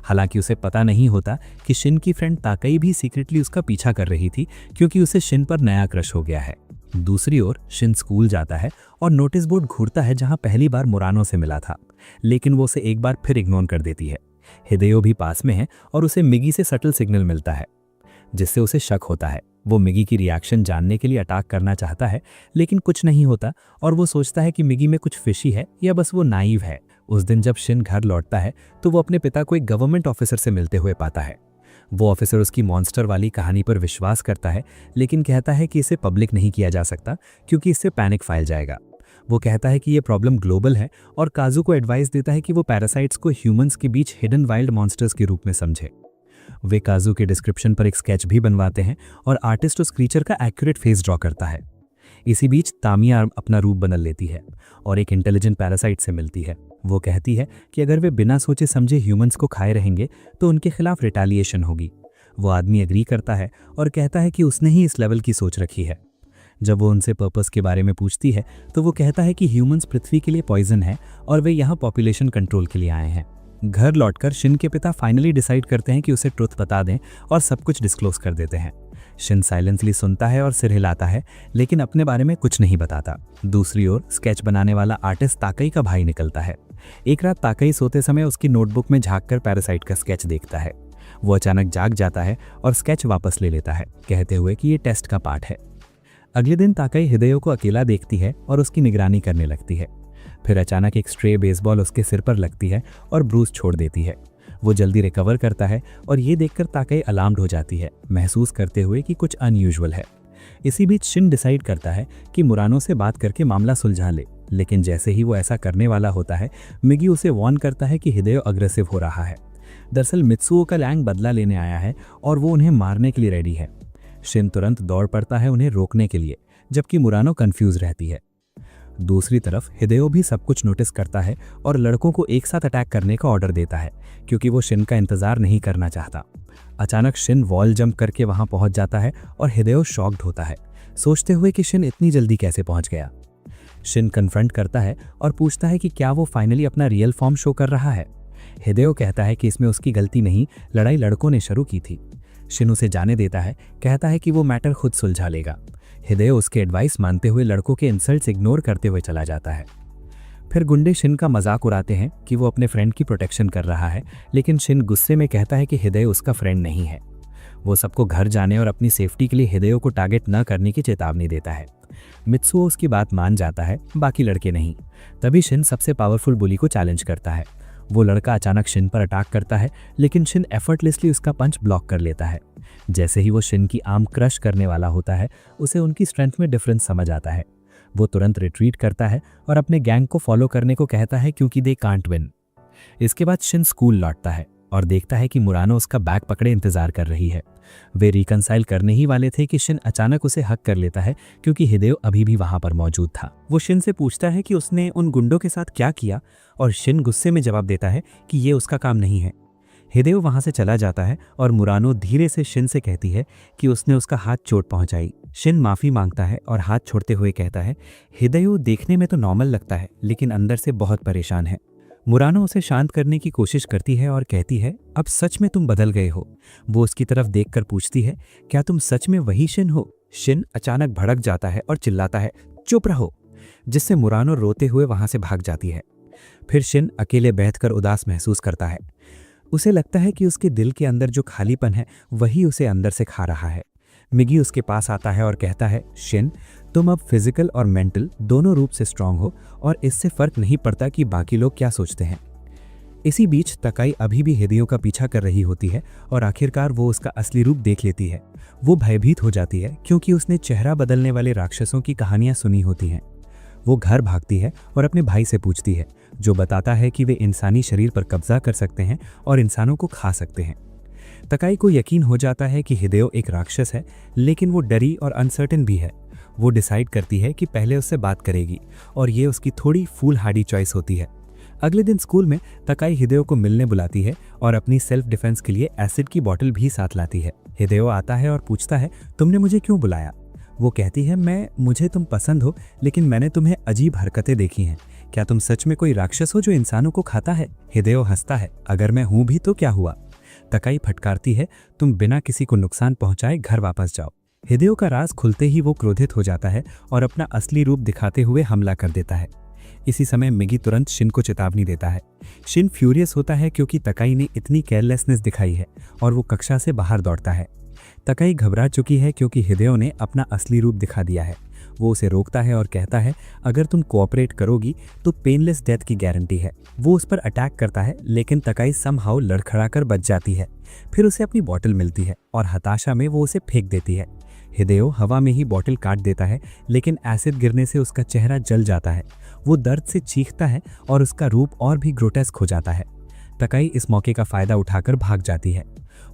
हालांकि उसे पता नहीं होता कि शिन की फ्रेंड ताकई भी सीक्रेटली उसका पीछा कर रही थी, क्योंकि उसे शिन पर नया क्रश हो गया है। दूसरी ओर शिन स्कूल जाता है और नोटिस बोर्ड घूरता है जहां पहली बार मुरानो से मिला था, लेकिन वो उसे एक बार फिर इग्नोर कर देती है। हिडेओ भी पास में है और उसे मिगी से सटल सिग्नल मिलता है, जिससे उसे शक होता है। वो मिगी की रिएक्शन जानने के लिए अटैक करना चाहता है, लेकिन कुछ नहीं होता और वो सोचता है कि मिगी में कुछ फिशी है या बस वो नाइव है। उस दिन जब शिन घर लौटता है तो वो अपने पिता को एक गवर्नमेंट ऑफिसर से मिलते हुए पाता है। वो ऑफिसर उसकी मॉन्स्टर वाली कहानी पर विश्वास करता है, लेकिन कहता है कि इसे पब्लिक नहीं किया जा सकता क्योंकि इससे पैनिक फैल जाएगा। वो कहता है कि ये प्रॉब्लम ग्लोबल है और काजू को एडवाइस देता है कि वो पैरासाइट्स को ह्यूमंस के बीच हिडन वाइल्ड मॉन्स्टर्स के रूप में समझे। वे काजू के डिस्क्रिप्शन पर एक स्केच भी बनवाते हैं और आर्टिस्ट उस क्रीचर का एक्यूरेट फेस ड्रॉ करता है। इसी बीच तामिया अपना रूप बदल लेती है और एक इंटेलिजेंट पैरासाइट से मिलती है। वो कहती है कि अगर वे बिना सोचे समझे ह्यूमंस को खाए रहेंगे तो उनके खिलाफ रिटेलिएशन होगी। वो आदमी एग्री करता है और कहता है कि उसने ही इस लेवल की सोच रखी है। जब वो उनसे पर्पस के बारे में पूछती है तो वो कहता है कि ह्यूमंस पृथ्वी के लिए पॉइजन है और वे यहाँ पॉपुलेशन कंट्रोल के लिए आए हैं। घर लौटकर शिन के पिता फाइनली डिसाइड करते हैं कि उसे ट्रुथ बता दें और सब कुछ डिस्क्लोज कर देते हैं। शिन साइलेंसली सुनता है और सिर हिलाता है, लेकिन अपने बारे में कुछ नहीं बताता। दूसरी ओर स्केच बनाने वाला आर्टिस्ट ताकई का भाई निकलता है। एक रात ताकई सोते समय उसकी नोटबुक में झांककर पैरासाइट का स्केच देखता है। वो अचानक जाग जाता है और स्केच वापस ले लेता है, कहते हुए कि ये टेस्ट का पार्ट है। अगले दिन ताकई हिदेयो को अकेला देखती है और उसकी निगरानी करने लगती है। फिर अचानक एक स्ट्रे बेसबॉल उसके सिर पर लगती है और ब्रूस छोड़ देती है। वो जल्दी रिकवर करता है और ये देखकर ताकई अलार्म्ड हो जाती है, महसूस करते हुए कि कुछ अनयूजुअल है। इसी बीच शिन डिसाइड करता है कि मुरानो से बात करके मामला सुलझा ले, लेकिन जैसे ही वो ऐसा करने वाला होता है, मिगी उसे वार्न करता है कि हिदेयो अग्रेसिव हो रहा है। दरअसल मित्सुओ का लैंग बदला लेने आया है और वो उन्हें मारने के लिए रेडी है। शिन तुरंत दौड़ पड़ता है उन्हें रोकने के लिए, जबकि मुरानो कंफ्यूज रहती है। दूसरी तरफ हिदेयो भी सब कुछ नोटिस करता है और लड़कों को एक साथ अटैक करने का ऑर्डर देता है, क्योंकि वो शिन का इंतजार नहीं करना चाहता। अचानक शिन वॉल जंप करके वहां पहुंच जाता है और हिदेयो शॉक्ड होता है, सोचते हुए कि शिन इतनी जल्दी कैसे पहुंच गया। शिन कन्फ्रंट करता है और पूछता है कि क्या वो फाइनली अपना रियल फॉर्म शो कर रहा है। हिदेयो कहता है कि इसमें उसकी गलती नहीं, लड़ाई लड़कों ने शुरू की थी। शिन उसे जाने देता है, कहता है कि वो मैटर खुद सुलझा लेगा। हिदेयो उसके एडवाइस मानते हुए लड़कों के इंसल्ट्स इग्नोर करते हुए चला जाता है। फिर गुंडे शिन का मजाक उड़ाते हैं कि वो अपने फ्रेंड की प्रोटेक्शन कर रहा है, लेकिन शिन गुस्से में कहता है कि हिदेयो उसका फ्रेंड नहीं है। वो सबको घर जाने और अपनी सेफ्टी के लिए हिदेयो को टारगेट न करने की चेतावनी देता है। मित्सुओ उसकी बात मान जाता है, बाकी लड़के नहीं। तभी शिन सबसे पावरफुल बुली को चैलेंज करता है। वो लड़का अचानक शिन पर अटैक करता है, लेकिन शिन एफर्टलेसली उसका पंच ब्लॉक कर लेता है। जैसे ही वो शिन की आर्म क्रश करने वाला होता है, उसे उनकी स्ट्रेंथ में डिफरेंस समझ आता है। वो तुरंत रिट्रीट करता है और अपने गैंग को फॉलो करने को कहता है, क्योंकि दे कांट विन। इसके बाद शिन स्कूल लौटता है और देखता है कि मुरानो उसका बैग पकड़े इंतजार कर रही है। वे रिकंसाइल करने ही वाले थे कि शिन अचानक उसे हक कर लेता है, क्योंकि हिदेयो अभी भी वहां पर मौजूद था। वो शिन से पूछता है कि उसने उन गुंडों के साथ क्या किया, और शिन गुस्से में जवाब देता है कि ये उसका काम नहीं है। हिदेयो वहां से चला जाता है और मुरानो धीरे से शिन से कहती है कि उसने उसका हाथ चोट पहुंचाई। शिन माफी मांगता है और हाथ छोड़ते हुए कहता है, हिदेयो देखने में तो नॉर्मल लगता है, लेकिन अंदर से बहुत परेशान है। मुरानो उसे शांत करने की कोशिश करती है और कहती है, अब सच में तुम बदल गए हो। वो उसकी तरफ देखकर पूछती है, क्या तुम सच में वही शिन हो? शिन अचानक भड़क जाता है और चिल्लाता है, चुप रहो, जिससे मुरानो रोते हुए वहां से भाग जाती है। फिर शिन अकेले बैठकर उदास महसूस करता है। उसे लगता है कि उसके दिल के अंदर जो खालीपन है वही उसे अंदर से खा रहा है। मिगी उसके पास आता है और कहता है, शिन, तुम अब फिजिकल और मेंटल दोनों रूप से स्ट्रांग हो और इससे फर्क नहीं पड़ता कि बाकी लोग क्या सोचते हैं। इसी बीच तकाई अभी भी हिदेयो का पीछा कर रही होती है और आखिरकार वो उसका असली रूप देख लेती है। वो भयभीत हो जाती है, क्योंकि उसने चेहरा बदलने वाले राक्षसों की कहानियां सुनी होती हैं। वो घर भागती है और अपने भाई से पूछती है, जो बताता है कि वे इंसानी शरीर पर कब्जा कर सकते हैं और इंसानों को खा सकते हैं। तकाई को यकीन हो जाता है कि हिदेयो एक राक्षस है, लेकिन वो डरी और अनसर्टेन भी है। वो डिसाइड करती है कि पहले उससे बात करेगी, और ये उसकी थोड़ी फूलहाड़ी चॉइस होती है। अगले दिन स्कूल में तकाई हिदेयो को मिलने बुलाती है और अपनी सेल्फ डिफेंस के लिए एसिड की बोतल भी साथ लाती है। हिदेयो आता है और पूछता है, तुमने मुझे क्यों बुलाया? वो कहती है, मुझे तुम पसंद हो, लेकिन मैंने तुम्हें अजीब हरकतें देखी हैं। क्या तुम सच में कोई राक्षस हो जो इंसानों को खाता है? हिदेयो हंसता है, अगर मैं हूं भी तो क्या हुआ? तकाई फटकारती है, तुम बिना किसी को नुकसान पहुंचाए घर वापस जाओ। हिदेयो का राज खुलते ही वो क्रोधित हो जाता है और अपना असली रूप दिखाते हुए हमला कर देता है। इसी समय मिगी तुरंत शिन को चेतावनी देता है। शिन फ्यूरियस होता है क्योंकि तकाई ने इतनी केयरलेसनेस दिखाई है और वो कक्षा से बाहर दौड़ता है। तकाई घबरा चुकी है क्योंकि हिदेयो ने अपना असली रूप दिखा दिया है। वो उसे रोकता है और कहता है, अगर तुम कोऑपरेट करोगी तो पेनलेस डेथ की गारंटी है। वो उस पर अटैक करता है, लेकिन तकाई समहाउ लड़खड़ाकर बच जाती है। फिर उसे अपनी बोतल मिलती है और हताशा में वो उसे फेंक देती है। हिदेयो हवा में ही बॉटल काट देता है, लेकिन एसिड गिरने से उसका चेहरा जल जाता है। वो दर्द से चीखता है और उसका रूप और भी ग्रोटेस्क हो जाता है। तकाई इस मौके का फायदा उठाकर भाग जाती है।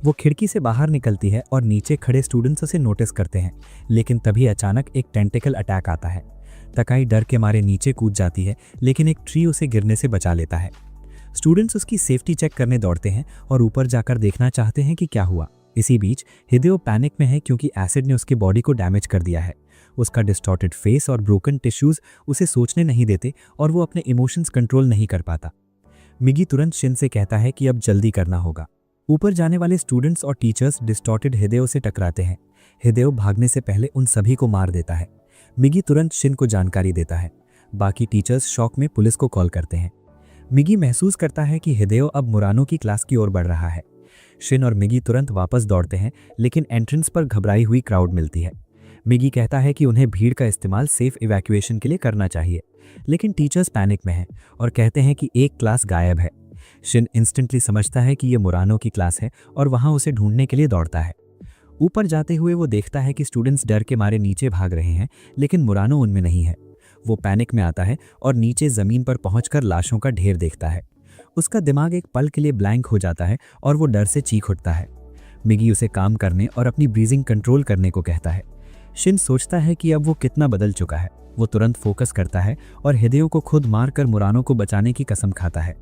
वो खिड़की से बाहर निकलती है और नीचे खड़े स्टूडेंट्स उसे नोटिस करते हैं, लेकिन तभी अचानक एक टेंटिकल अटैक आता है। तकाई डर के मारे नीचे कूद जाती है, लेकिन एक ट्री उसे गिरने से बचा लेता है। स्टूडेंट्स उसकी सेफ्टी चेक करने दौड़ते हैं और ऊपर जाकर देखना चाहते हैं कि क्या हुआ। इसी बीच हिदेयो पैनिक में है क्योंकि एसिड ने उसकी बॉडी को डैमेज कर दिया है। उसका डिस्टॉर्टेड फेस और ब्रोकन टिश्यूज उसे सोचने नहीं देते और वो अपने इमोशंस कंट्रोल नहीं कर पाता। मिगी तुरंत शिन से कहता है कि अब जल्दी करना होगा। ऊपर जाने वाले स्टूडेंट्स और टीचर्स डिस्टॉर्टेड हिदेयो से टकराते हैं। हिदेयो भागने से पहले उन सभी को मार देता है। मिगी तुरंत शिन को जानकारी देता है। बाकी टीचर्स शॉक में पुलिस को कॉल करते हैं। मिगी महसूस करता है कि हिदेयो अब मुरानो की क्लास की ओर बढ़ रहा है। शिन और मिगी तुरंत वापस दौड़ते हैं, लेकिन एंट्रेंस पर घबराई हुई क्राउड मिलती है। मिगी कहता है कि उन्हें भीड़ का इस्तेमाल सेफ इवैक्यूएशन के लिए करना चाहिए, लेकिन टीचर्स पैनिक में हैं और कहते हैं कि एक क्लास गायब है। शिन इंस्टेंटली समझता है कि ये मुरानो की क्लास है और वहां उसे ढूंढने के लिए दौड़ता है। ऊपर जाते हुए वो देखता है कि स्टूडेंट्स डर के मारे नीचे भाग रहे हैं, लेकिन मुरानो उनमें नहीं है। वो पैनिक में आता है और नीचे जमीन पर पहुंचकर लाशों का ढेर देखता है। उसका दिमाग एक पल के लिए ब्लैंक हो जाता है और वो डर से चीख उठता है। मिगी उसे काम करने और अपनी ब्रीजिंग कंट्रोल करने को कहता है। शिन सोचता है कि अब वो कितना बदल चुका है। वो तुरंत फोकस करता है और हिदेयो को खुद मारकर मुरानो को बचाने की कसम खाता है।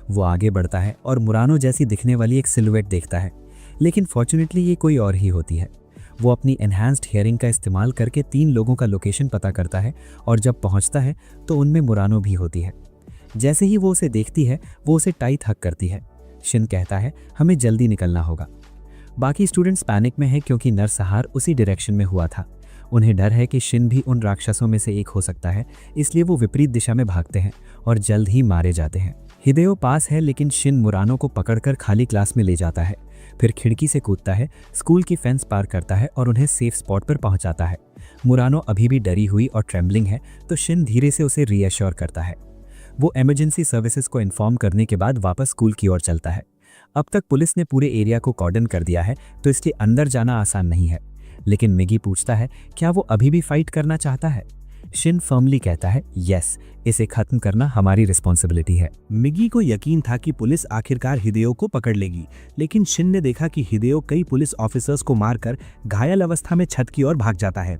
वो आगे बढ़ता है और मुरानो जैसी दिखने वाली एक सिलुएट देखता है, लेकिन फॉर्चुनेटली ये कोई और ही होती है। वो अपनी एनहांस्ड हियरिंग का इस्तेमाल करके 3 लोगों का लोकेशन पता करता है और जब पहुंचता है तो उनमें मुरानो भी होती है। जैसे ही वो उसे देखती है, वो उसे टाइट हक करती है। शिन कहता है, हमें जल्दी निकलना होगा। बाकी स्टूडेंट्स पैनिक में है क्योंकि नरसंहार उसी डायरेक्शन में हुआ था। उन्हें डर है कि शिन भी उन राक्षसों में से एक हो सकता है, इसलिए वो विपरीत दिशा में भागते हैं और जल्द ही मारे जाते हैं। हिदेयो पास है, लेकिन शिन मुरानो को पकड़कर खाली क्लास में ले जाता है। फिर खिड़की से कूदता है, स्कूल की फेंस पार करता है और उन्हें सेफ स्पॉट पर पहुंचाता है। मुरानो अभी भी डरी हुई और ट्रेम्बलिंग है, तो शिन धीरे से उसे रीएश्योर करता है। वो इमरजेंसी सर्विसेज को इन्फॉर्म करने के बाद वापस स्कूल की ओर चलता है। अब तक पुलिस ने पूरे एरिया को कॉर्डन कर दिया है, तो इसके अंदर जाना आसान नहीं है। लेकिन मिगी पूछता है, क्या वो अभी भी फाइट करना चाहता है? शिन फर्मली कहता है, यस, इसे खत्म करना हमारी रिस्पॉन्सिबिलिटी है। मिगी को यकीन था कि पुलिस आखिरकार हिदेयो को पकड़ लेगी, लेकिन शिन ने देखा कि हिदेयो कई पुलिस ऑफिसर्स को मारकर घायल अवस्था में छत की ओर भाग जाता है।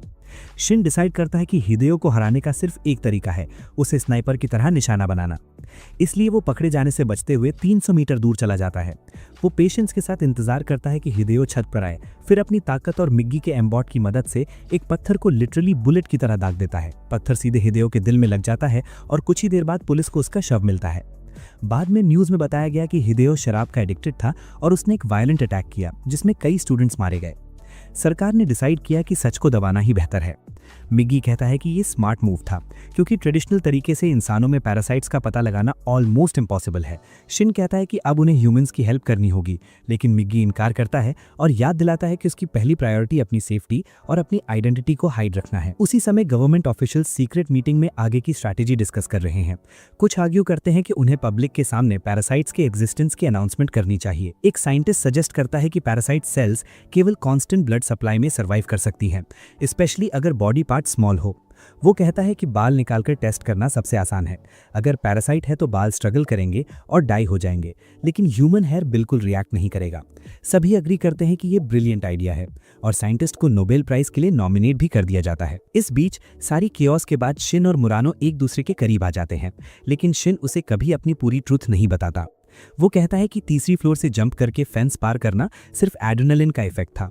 शिन डिसाइड करता है कि हिदेयो को हराने का सिर्फ एक तरीका है, उसे स्नाइपर की तरह निशाना बनाना। इसलिए वो पकड़े जाने से बचते हुए 300 मीटर दूर चला जाता है। वो पेशेंस के साथ इंतजार करता है कि हिदेयो छत पर आए, फिर अपनी ताकत और मिगी के एम्बॉट की मदद से एक पत्थर को लिटरली बुलेट की तरह दाग देता है। पत्थर सीधे हिदेयो के दिल में लग जाता है और कुछ ही देर बाद पुलिस को उसका शव मिलता है। बाद में न्यूज में बताया गया कि हिदेयो शराब का एडिक्टेड था और उसने एक वायलेंट अटैक किया जिसमें कई स्टूडेंट्स मारे गए। सरकार ने डिसाइड किया कि सच को दबाना ही बेहतर है। मिगी कहता है कि ये स्मार्ट मूव था, क्योंकि ट्रेडिशनल तरीके से इंसानों में पैरासाइट्स का पता लगाना ऑलमोस्ट इम्पॉसिबल है। शिन कहता है कि अब उन्हें ह्यूमंस की हेल्प करनी होगी, लेकिन मिगी इनकार करता है और याद दिलाता है कि उसकी पहली प्रायोरिटी अपनी सेफ्टी और अपनी आइडेंटिटी को हाइड रखना है। उसी समय गवर्नमेंट ऑफिशियल्स सीक्रेट मीटिंग में आगे की स्ट्रैटेजी डिस्कस कर रहे हैं। कुछ आर्ग्यू करते हैं कि उन्हें पब्लिक के सामने पैरासाइट्स के एग्जिस्टेंस की अनाउंसमेंट करनी चाहिए। एक साइंटिस्ट सजेस्ट करता है कि पैरासाइट सेल्स केवल कांस्टेंट ब्लड सप्लाई में सर्वाइव कर सकती हैं, स्पेशली अगर बॉडी पार्ट स्मॉल हो। वो कहता है कि बाल निकालकर टेस्ट करना सबसे आसान है। अगर पैरासाइट है तो बाल स्ट्रगल करेंगे और डाई हो जाएंगे, लेकिन ह्यूमन हेयर बिल्कुल रिएक्ट नहीं करेगा। सभी अग्री करते हैं कि ये ब्रिलियंट आइडिया है और साइंटिस्ट को नोबेल प्राइज के लिए नॉमिनेट भी कर दिया जाता है। इस बीच सारी कियोस के बाद शिन और मुरानो एक दूसरे के करीब आ जाते हैं, लेकिन शिन उसे कभी अपनी पूरी ट्रुथ नहीं बताता। वो कहता है कि तीसरी फ्लोर से जंप करके फेंस पार करना सिर्फ एड्रेनलिन का इफेक्ट था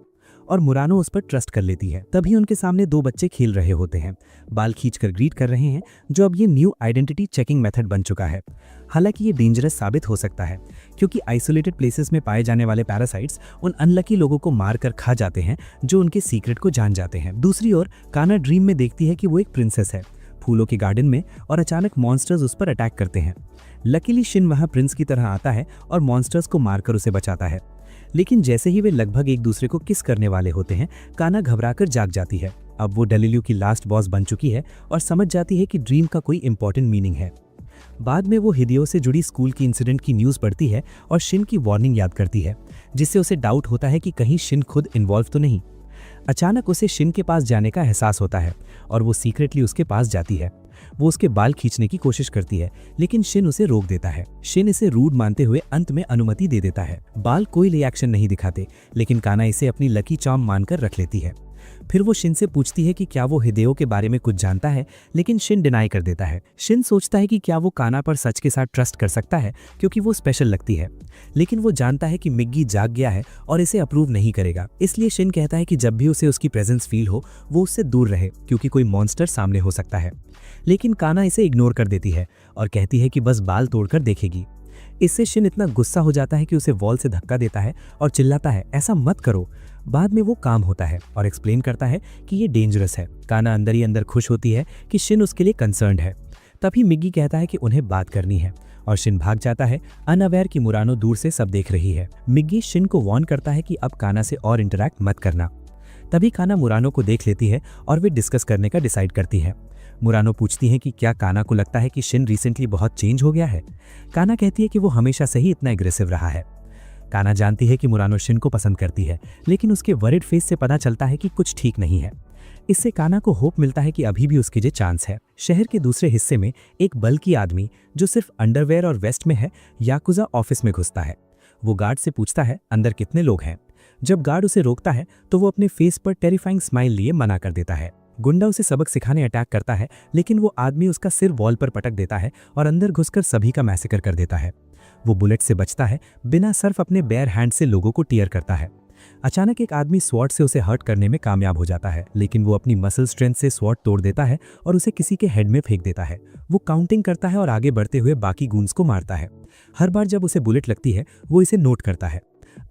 और मुरानो उस पर ट्रस्ट कर लेती है। तभी उनके सामने 2 बच्चे खेल रहे होते हैं, बाल खींचकर ग्रीट कर रहे हैं, जो अब ये न्यू आइडेंटिटी चेकिंग मेथड बन चुका है। हालांकि ये डेंजरस साबित हो सकता है, क्योंकि आइसोलेटेड प्लेसेस में पाए जाने वाले पैरासाइट्स उन अनलकी लोगों को मार कर खा जाते हैं जो उनके सीक्रेट को जान जाते हैं। दूसरी ओर काना ड्रीम में देखती है कि वो एक प्रिंसेस है फूलों के गार्डन में, और अचानक मॉन्स्टर्स उस पर अटैक करते हैं। लकीली शिन वहां प्रिंस की तरह आता है और मॉन्स्टर्स को मारकर उसे बचाता है। लेकिन जैसे ही वे लगभग एक दूसरे को किस करने वाले होते हैं, काना घबराकर जाग जाती है। अब वो डलिल्यू की लास्ट बॉस बन चुकी है और समझ जाती है कि ड्रीम का कोई इंपॉर्टेंट मीनिंग है। बाद में वो हिदेयो से जुड़ी स्कूल की इंसिडेंट की न्यूज़ पढ़ती है और शिन की वार्निंग याद करती है, जिससे उसे डाउट होता है कि कहीं शिन खुद इन्वॉल्व तो नहीं। अचानक उसे शिन के पास जाने का एहसास होता है और वो सीक्रेटली उसके पास जाती है। वो उसके बाल खींचने की कोशिश करती है, लेकिन शिन उसे रोक देता है। शिन इसे रूड मानते हुए अंत में अनुमति दे देता है। बाल कोई रिएक्शन नहीं दिखाते, लेकिन काना इसे अपनी लकी चार्म मानकर रख लेती है। फिर वो शिन से पूछती है कि क्या वो हिदेओ के बारे में कुछ जानता है, लेकिन शिन डिनाई कर देता है। शिन सोचता है कि क्या वो काना पर सच के साथ ट्रस्ट कर सकता है, क्योंकि वो स्पेशल लगती है। लेकिन वो जानता है कि मिग्गी जाग गया है और इसे अप्रूव नहीं करेगा। इसलिए शिन कहता है कि जब भी उसे उसकी प्रेजेंस फील हो, वो उससे दूर रहे, क्योंकि कोई मॉन्स्टर सामने हो सकता है। लेकिन काना इसे इग्नोर कर देती है और कहती है कि बस बाल तोड़कर देखेगी। इससे शिन इतना गुस्सा हो जाता है कि उसे वॉल से धक्का देता है और चिल्लाता है, ऐसा मत करो। बाद में वो काम होता है और एक्सप्लेन करता है कि ये डेंजरस है। काना अंदर ही अंदर खुश होती है कि शिन उसके लिए कंसर्न्ड है। तभी मिग्गी कहता है कि उन्हें बात करनी है और शिन भाग जाता है, अनअवेयर कि मुरानो दूर से सब देख रही है। मिग्गी शिन को वार्न करता है कि अब काना से और इंटरैक्ट मत करना। तभी काना मुरानो को देख लेती है और वे डिस्कस करने का डिसाइड करती है। मुरानो पूछती है कि क्या काना को लगता है कि शिन रिसेंटली बहुत चेंज हो गया है। काना कहती है कि वो हमेशा से ही इतना एग्रेसिव रहा है। काना जानती है कि मुरानो शिन को पसंद करती है, लेकिन उसके वरिड फेस से पता चलता है कि कुछ ठीक नहीं है। इससे काना को होप मिलता है कि अभी भी उसकी जो चांस है। शहर के दूसरे हिस्से में एक बल्कि आदमी जो सिर्फ अंडरवेयर और वेस्ट में है, याकुजा ऑफिस में घुसता है। वो गार्ड से पूछता है अंदर कितने लोग हैं। जब गार्ड उसे रोकता है तो वो अपने फेस पर टेरिफाइंग स्माइल लिए मना कर देता है। गुंडा उसे सबक सिखाने अटैक करता है, लेकिन वो आदमी उसका सिर वॉल पर पटक देता है और अंदर घुसकर सभी का मैसेकर कर देता है। वो बुलेट से बचता है, बिना सर्फ अपने बेयर हैंड से लोगों को टीयर करता है। अचानक एक आदमी स्वॉर्ड से उसे हर्ट करने में कामयाब हो जाता है, लेकिन वो अपनी मसल स्ट्रेंथ से स्वॉर्ड तोड़ देता है और उसे किसी के हेड में फेंक देता है। वो काउंटिंग करता है और आगे बढ़ते हुए बाकी गूंस को मारता है। हर बार जब उसे बुलेट लगती है, वो इसे नोट करता है।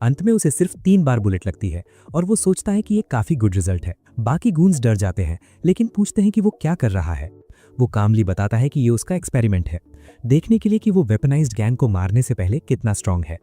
अंत में उसे सिर्फ 3 बार बुलेट लगती है और वो सोचता है कि ये काफी गुड रिजल्ट है। बाकी गूंस डर जाते हैं, लेकिन पूछते हैं कि वो क्या कर रहा है। वो कामली बताता है कि ये उसका एक्सपेरिमेंट है, देखने के लिए कि वो वेपनाइज्ड गैंग को मारने से पहले कितना स्ट्रांग है।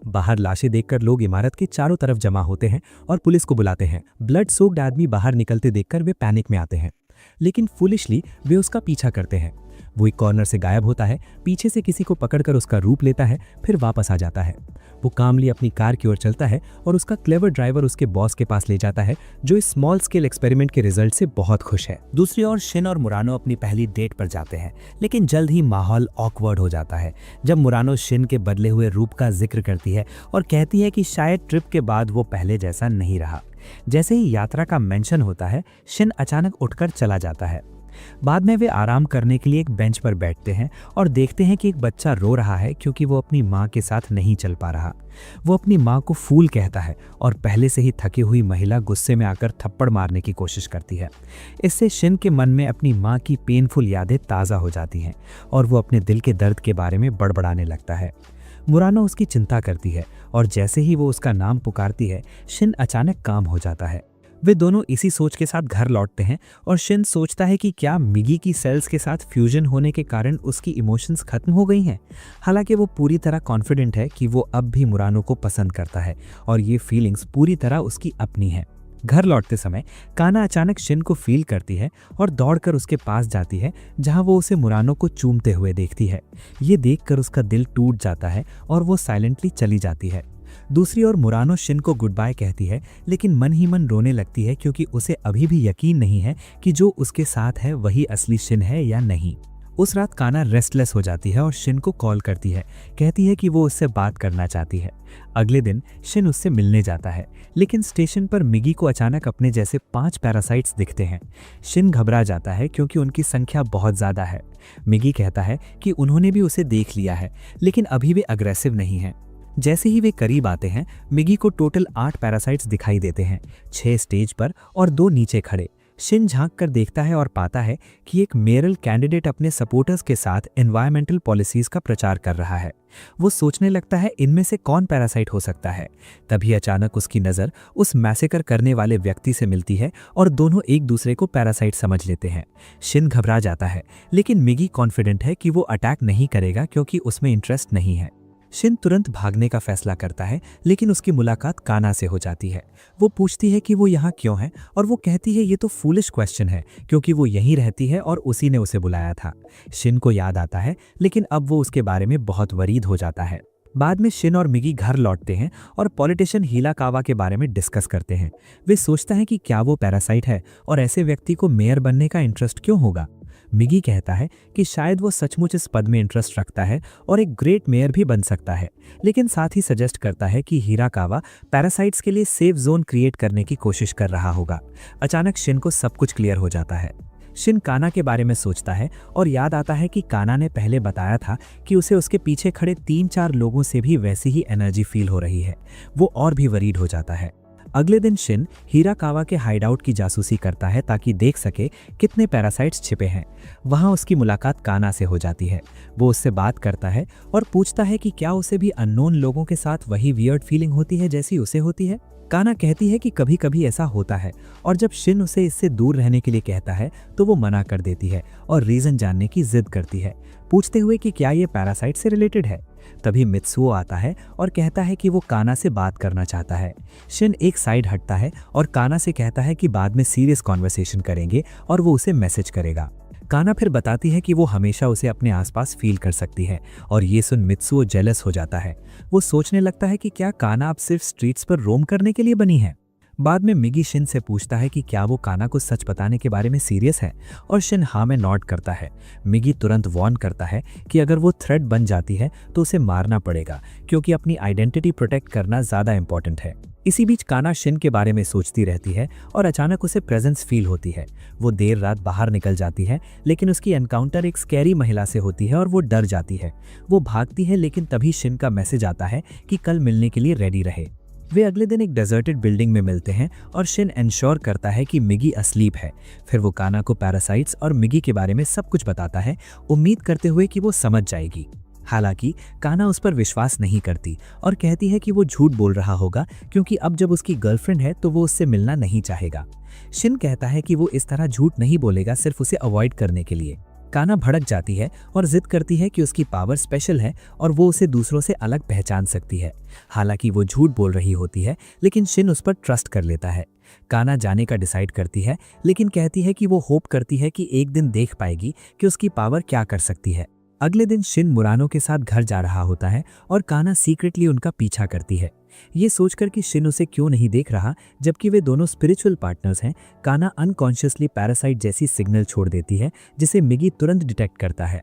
बाहर लाशें देखकर लोग इमारत के चारों तरफ जमा होते हैं और पुलिस को बुलाते हैं। ब्लड सोक्ड आदमी बाहर निकलते देखकर वे पैनिक में आते हैं, लेकिन फुलिशली वे उसका पीछा करते हैं। वो एक कॉर्नर से गायब होता है, पीछे से किसी को पकड़कर उसका रूप लेता है, फिर वापस आ जाता है। वो कामली अपनी कार की ओर चलता है और उसका क्लेवर ड्राइवर उसके बॉस के पास ले जाता है, जो इस स्मॉल स्केल एक्सपेरिमेंट के रिजल्ट से बहुत खुश है। दूसरी ओर शिन और मुरानो अपनी पहली डेट पर जाते हैं, लेकिन जल्द ही माहौल ऑकवर्ड हो जाता है जब मुरानो शिन के बदले हुए रूप का जिक्र करती है और कहती है कि शायद ट्रिप के बाद वो पहले जैसा नहीं रहा। जैसे ही यात्रा का मेंशन होता है, शिन अचानक उठकर चला जाता है। बाद में वे आराम करने के लिए एक बेंच पर बैठते हैं और देखते हैं कि एक बच्चा रो रहा है क्योंकि वो अपनी माँ के साथ नहीं चल पा रहा। वो अपनी माँ को फूल कहता है और पहले से ही थकी हुई महिला गुस्से में आकर थप्पड़ मारने की कोशिश करती है। इससे शिन के मन में अपनी माँ की पेनफुल यादें ताज़ा हो जाती हैं और वो अपने दिल के दर्द के बारे में बड़बड़ाने लगता है। मुरानो उसकी चिंता करती है और जैसे ही वो उसका नाम पुकारती है, शिन अचानक काम हो जाता है। वे दोनों इसी सोच के साथ घर लौटते हैं और शिन सोचता है कि क्या मिगी की सेल्स के साथ फ्यूजन होने के कारण उसकी इमोशंस खत्म हो गई हैं। हालांकि वो पूरी तरह कॉन्फिडेंट है कि वो अब भी मुरानो को पसंद करता है और ये फीलिंग्स पूरी तरह उसकी अपनी है। घर लौटते समय काना अचानक शिन को फील करती है और दौड़कर उसके पास जाती है, जहां वो उसे मुरानो को चूमते हुए देखती है। ये देखकर उसका दिल टूट जाता है और वो साइलेंटली चली जाती है। दूसरी ओर मुरानो शिन को गुड बाय कहती है, लेकिन मन ही मन रोने लगती है क्योंकि उसे अभी भी यकीन नहीं है कि जो उसके साथ है वही असली शिन है या नहीं। उस रात काना रेस्टलेस हो जाती है और शिन को कॉल करती है, कहती है कि वो उससे बात करना चाहती है। अगले दिन शिन उससे मिलने जाता है, लेकिन स्टेशन पर मिगी को अचानक अपने जैसे 5 पैरासाइट्स दिखते हैं। शिन घबरा जाता है क्योंकि उनकी संख्या बहुत ज़्यादा है। मिगी कहता है कि उन्होंने भी उसे देख लिया है, लेकिन अभी वे अग्रेसिव नहीं हैं। जैसे ही वे करीब आते हैं, मिगी को टोटल 8 पैरासाइट्स दिखाई देते हैं, 6 स्टेज पर और 2 नीचे खड़े। शिन झांक कर देखता है और पाता है कि एक मेयरल कैंडिडेट अपने सपोर्टर्स के साथ एनवायरमेंटल पॉलिसीज का प्रचार कर रहा है। वो सोचने लगता है इनमें से कौन पैरासाइट हो सकता है। तभी अचानक उसकी नज़र उस मैसेकर करने वाले व्यक्ति से मिलती है और दोनों एक दूसरे को पैरासाइट समझ लेते हैं। शिन घबरा जाता है, लेकिन मिगी कॉन्फिडेंट है कि वो अटैक नहीं करेगा क्योंकि उसमें इंटरेस्ट नहीं है। शिन तुरंत भागने का फैसला करता है, लेकिन उसकी मुलाकात काना से हो जाती है। वो पूछती है कि वो यहाँ क्यों है और वो कहती है ये तो फूलिश क्वेश्चन है क्योंकि वो यहीं रहती है और उसी ने उसे बुलाया था। शिन को याद आता है, लेकिन अब वो उसके बारे में बहुत वरीद हो जाता है। बाद में शिन और मिगी घर लौटते हैं और पॉलिटिशियन हीराकावा के बारे में डिस्कस करते हैं। वे सोचता है कि क्या वो पैरासाइट है और ऐसे व्यक्ति को मेयर बनने का इंटरेस्ट क्यों होगा। मिगी कहता है कि शायद वो सचमुच इस पद में इंटरेस्ट रखता है और एक ग्रेट मेयर भी बन सकता है, लेकिन साथ ही सजेस्ट करता है कि हीराकावा पैरासाइट्स के लिए सेफ जोन क्रिएट करने की कोशिश कर रहा होगा। अचानक शिन को सब कुछ क्लियर हो जाता है। शिन काना के बारे में सोचता है और याद आता है कि काना ने पहले बताया था कि उसे उसके पीछे खड़े 3-4 लोगों से भी वैसी ही एनर्जी फील हो रही है। वो और भी वरीड हो जाता है। अगले दिन शिन हीराकावा के हाइडआउट की जासूसी करता है ताकि देख सके कितने पैरासाइट्स छिपे हैं। वहां उसकी मुलाकात काना से हो जाती है। वो उससे बात करता है और पूछता है कि क्या उसे भी अननोन लोगों के साथ वही वियर्ड फीलिंग होती है जैसी उसे होती है। काना कहती है कि कभी कभी ऐसा होता है, और जब शिन उसे इससे दूर रहने के लिए कहता है तो वो मना कर देती है और रीजन जानने की जिद करती है, पूछते हुए कि क्या ये पैरासाइट से रिलेटेड है। तभी मित्सुओ आता है और कहता है कि वो काना से बात करना चाहता है। शिन एक साइड हटता है और काना से कहता है कि बाद में सीरियस कॉन्वर्सेशन करेंगे और वो उसे मैसेज करेगा। काना फिर बताती है कि वो हमेशा उसे अपने आसपास फील कर सकती है, और ये सुन मित्सुओ जेलस हो जाता है। वो सोचने लगता है कि क्या काना अब सिर्फ स्ट्रीट्स पर रोम करने के लिए बनी है। बाद में मिगी शिन से पूछता है कि क्या वो काना को सच बताने के बारे में सीरियस है, और शिन हाँ में नॉड करता है। मिगी तुरंत वार्न करता है कि अगर वो थ्रेट बन जाती है तो उसे मारना पड़ेगा, क्योंकि अपनी आइडेंटिटी प्रोटेक्ट करना ज़्यादा इंपॉर्टेंट है। इसी बीच काना शिन के बारे में सोचती रहती है और अचानक उसे प्रेजेंस फील होती है। वो देर रात बाहर निकल जाती है, लेकिन उसकी एनकाउंटर एक स्कैरी महिला से होती है और वो डर जाती है। वो भागती है, लेकिन तभी शिन का मैसेज आता है कि कल मिलने के लिए रेडी रहे। वे अगले दिन एक डेजर्टेड बिल्डिंग में मिलते हैं और शिन इंश्योर करता है कि मिगी अस्लीप है। फिर वो काना को पैरासाइट्स और मिगी के बारे में सब कुछ बताता है, उम्मीद करते हुए कि वो समझ जाएगी। हालांकि काना उस पर विश्वास नहीं करती और कहती है कि वो झूठ बोल रहा होगा, क्योंकि अब जब उसकी गर्लफ्रेंड है तो वो उससे मिलना नहीं चाहेगा। शिन कहता है कि वो इस तरह झूठ नहीं बोलेगा सिर्फ उसे अवॉइड करने के लिए। काना भड़क जाती है और जिद करती है कि उसकी पावर स्पेशल है और वो उसे दूसरों से अलग पहचान सकती है। हालांकि वो झूठ बोल रही होती है, लेकिन शिन उस पर ट्रस्ट कर लेता है। काना जाने का डिसाइड करती है, लेकिन कहती है कि वो होप करती है कि एक दिन देख पाएगी कि उसकी पावर क्या कर सकती है। अगले दिन शिन मुरानो के साथ घर जा रहा होता है और काना सीक्रेटली उनका पीछा करती है। ये सोचकर कि शिन उसे क्यों नहीं देख रहा जबकि वे दोनों स्पिरिचुअल पार्टनर्स हैं, काना अनकॉन्शियसली पैरासाइट जैसी सिग्नल छोड़ देती है, जिसे मिगी तुरंत डिटेक्ट करता है।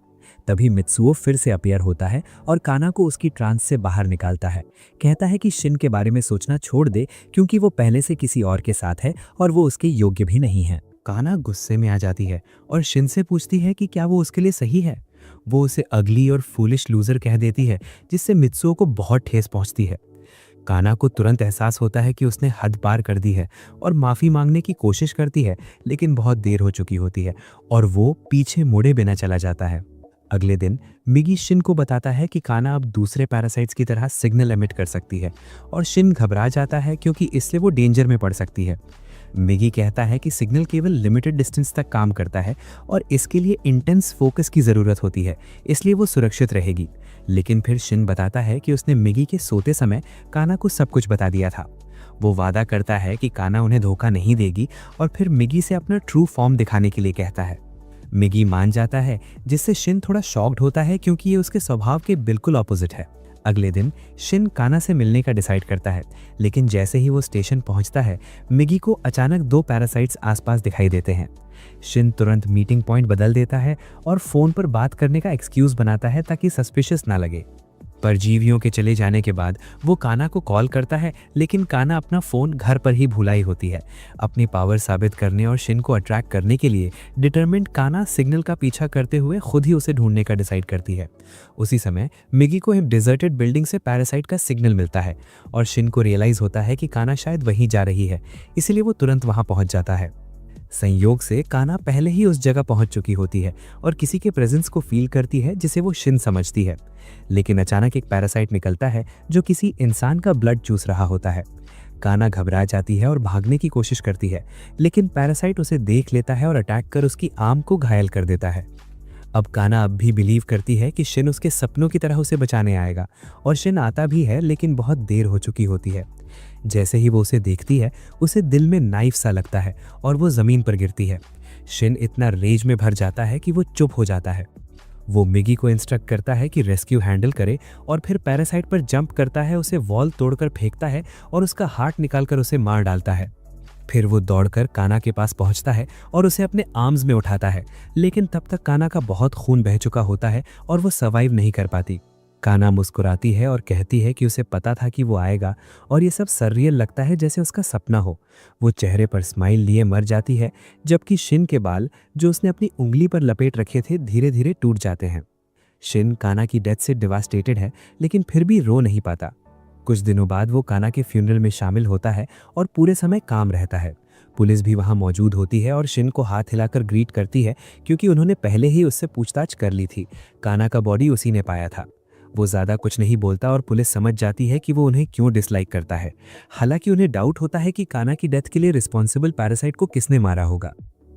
तभी मित्सुओ फिर से अपीयर होता है और काना को उसकी ट्रांस से बाहर निकालता है। कहता है कि शिन के बारे में सोचना छोड़ दे, क्योंकि वो पहले से किसी और के साथ है और वो उसके योग्य भी नहीं है। काना गुस्से में आ जाती है और शिन से पूछती है कि क्या वो उसके लिए सही है। वो उसे अगली और फूलिश लूजर कह देती है, जिससे मित्सुओ को बहुत ठेस पहुंचती है। काना को तुरंत एहसास होता है कि उसने हद पार कर दी है और माफ़ी मांगने की कोशिश करती है, लेकिन बहुत देर हो चुकी होती है और वो पीछे मुड़े बिना चला जाता है। अगले दिन मिगी शिन को बताता है कि काना अब दूसरे पैरासाइट्स की तरह सिग्नल एमिट कर सकती है, और शिन घबरा जाता है क्योंकि इससे वो डेंजर में पड़ सकती है। मिगी कहता है कि सिग्नल केवल लिमिटेड डिस्टेंस तक काम करता है और इसके लिए इंटेंस फोकस की ज़रूरत होती है, इसलिए वो सुरक्षित रहेगी। लेकिन फिर शिन बताता है कि उसने मिगी के सोते समय काना को सब कुछ बता दिया था। वो वादा करता है कि काना उन्हें धोखा नहीं देगी और फिर मिगी से अपना ट्रू फॉर्म दिखाने के लिए कहता है। मिगी मान जाता है, जिससे शिन थोड़ा शॉक्ड होता है क्योंकि ये उसके स्वभाव के बिल्कुल ऑपोजिट है। अगले दिन शिन काना से मिलने का डिसाइड करता है, लेकिन जैसे ही वो स्टेशन पहुंचता है, मिगी को अचानक 2 पैरासाइट्स आसपास दिखाई देते हैं। शिन तुरंत मीटिंग पॉइंट बदल देता है और फ़ोन पर बात करने का एक्सक्यूज़ बनाता है ताकि सस्पिशियस ना लगे। परजीवियों के चले जाने के बाद वो काना को कॉल करता है, लेकिन काना अपना फ़ोन घर पर ही भुलाई होती है। अपनी पावर साबित करने और शिन को अट्रैक्ट करने के लिए डिटरमिन्ड काना सिग्नल का पीछा करते हुए खुद ही उसे ढूंढने का डिसाइड करती है। उसी समय मिगी को एक डिजर्टेड बिल्डिंग से पैरासाइट का सिग्नल मिलता है और शिन को रियलाइज़ होता है कि काना शायद वहीं जा रही है, इसलिए वो तुरंत वहाँ पहुँच जाता है। संयोग से काना पहले ही उस जगह पहुंच चुकी होती है और किसी के प्रेजेंस को फील करती है, जिसे वो शिन समझती है। लेकिन अचानक एक पैरासाइट निकलता है जो किसी इंसान का ब्लड चूस रहा होता है। काना घबरा जाती है और भागने की कोशिश करती है, लेकिन पैरासाइट उसे देख लेता है और अटैक कर उसकी आर्म को घायल कर देता है। अब काना अब भी बिलीव करती है कि शिन उसके सपनों की तरह उसे बचाने आएगा, और शिन आता भी है, लेकिन बहुत देर हो चुकी होती है। जैसे ही वो उसे देखती है, उसे दिल में नाइफ सा लगता है और वो ज़मीन पर गिरती है। शिन इतना रेज में भर जाता है कि वो चुप हो जाता है। वो मिगी को इंस्ट्रक्ट करता है कि रेस्क्यू हैंडल करे और फिर पैरासाइट पर जंप करता है, उसे वॉल तोड़कर फेंकता है और उसका हार्ट निकालकर उसे मार डालता है। फिर वो दौड़कर काना के पास पहुंचता है और उसे अपने आर्म्स में उठाता है, लेकिन तब तक काना का बहुत खून बह चुका होता है और वो सर्वाइव नहीं कर पाती। काना मुस्कुराती है और कहती है कि उसे पता था कि वो आएगा और ये सब सररियल लगता है, जैसे उसका सपना हो। वो चेहरे पर स्माइल लिए मर जाती है, जबकि शिन के बाल जो उसने अपनी उंगली पर लपेट रखे थे धीरे धीरे टूट जाते हैं। शिन काना की डेथ से डिवास्टेटेड है, लेकिन फिर भी रो नहीं पाता। कुछ दिनों बाद वो काना के फ्यूनरल में शामिल होता है और पूरे समय काम रहता है। पुलिस भी वहां मौजूद होती है और शिन को हाथ हिलाकर ग्रीट करती है, क्योंकि उन्होंने पहले ही उससे पूछताछ कर ली थी। काना का बॉडी उसी ने पाया था। वो ज़्यादा कुछ नहीं बोलता और पुलिस समझ जाती है कि वो उन्हें क्यों डिसलाइक करता है। हालांकि उन्हें डाउट होता है कि काना की डेथ के लिए रिस्पॉन्सिबल पैरासाइट को किसने मारा होगा।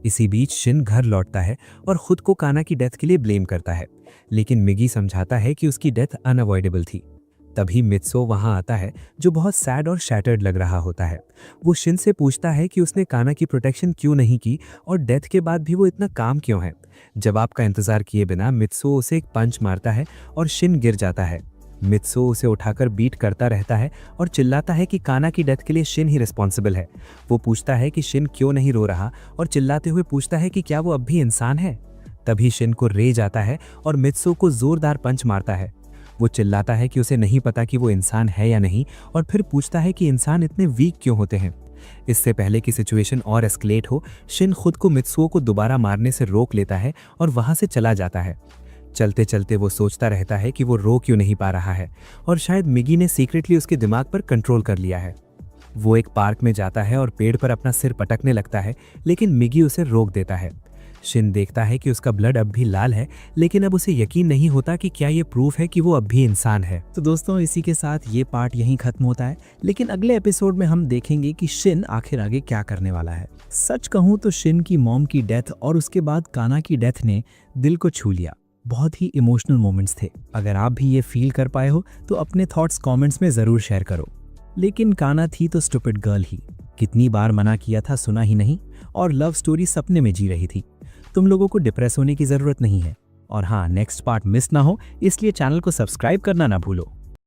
इसी बीच शिन घर लौटता है और खुद को काना की डेथ के लिए ब्लेम करता है, लेकिन मिगी समझाता है कि उसकी डेथ अनअवॉइडेबल थी। तभी मित्सो वहां आता है, जो बहुत सैड और शैटर्ड लग रहा होता है। वो शिन से पूछता है कि उसने काना की प्रोटेक्शन क्यों नहीं की और डेथ के बाद भी वो इतना काम क्यों है। जवाब का इंतजार किए बिना मित्सो उसे एक पंच मारता है और शिन गिर जाता है। मित्सो उसे उठाकर बीट करता रहता है और चिल्लाता है कि काना की डेथ के लिए शिन ही रिस्पॉन्सिबल है। वो पूछता है कि शिन क्यों नहीं रो रहा और चिल्लाते हुए पूछता है कि क्या वो अब भी इंसान है। तभी शिन को रेज आता है और मित्सो को जोरदार पंच मारता है। वो चिल्लाता है कि उसे नहीं पता कि वो इंसान है या नहीं, और फिर पूछता है कि इंसान इतने वीक क्यों होते हैं। इससे पहले कि सिचुएशन और एस्केलेट हो, शिन खुद को मित्सुओ को दोबारा मारने से रोक लेता है और वहां से चला जाता है। चलते चलते वो सोचता रहता है कि वो रो क्यों नहीं पा रहा है और शायद मिगी ने सीक्रेटली उसके दिमाग पर कंट्रोल कर लिया है। वो एक पार्क में जाता है और पेड़ पर अपना सिर पटकने लगता है, लेकिन मिगी उसे रोक देता है। शिन देखता है कि उसका ब्लड अब भी लाल है, लेकिन अब उसे यकीन नहीं होता कि क्या ये प्रूफ है कि वो अब भी इंसान है। तो दोस्तों, इसी के साथ ये पार्ट यहीं खत्म होता है, लेकिन अगले एपिसोड में हम देखेंगे कि शिन आखिर आगे क्या करने वाला है। सच कहूँ तो शिन की मॉम की डेथ और उसके बाद काना की डेथ ने दिल को छू लिया। बहुत ही इमोशनल मोमेंट्स थे। अगर आप भी ये फील कर पाए हो तो अपने थॉट्स कमेंट्स में ज़रूर शेयर करो। लेकिन काना थी तो स्टूपिड गर्ल ही, कितनी बार मना किया था, सुना ही नहीं, और लव स्टोरी सपने में जी रही थी। तुम लोगों को डिप्रेस होने की ज़रूरत नहीं है। और हाँ, नेक्स्ट पार्ट मिस ना हो इसलिए चैनल को सब्सक्राइब करना ना भूलो।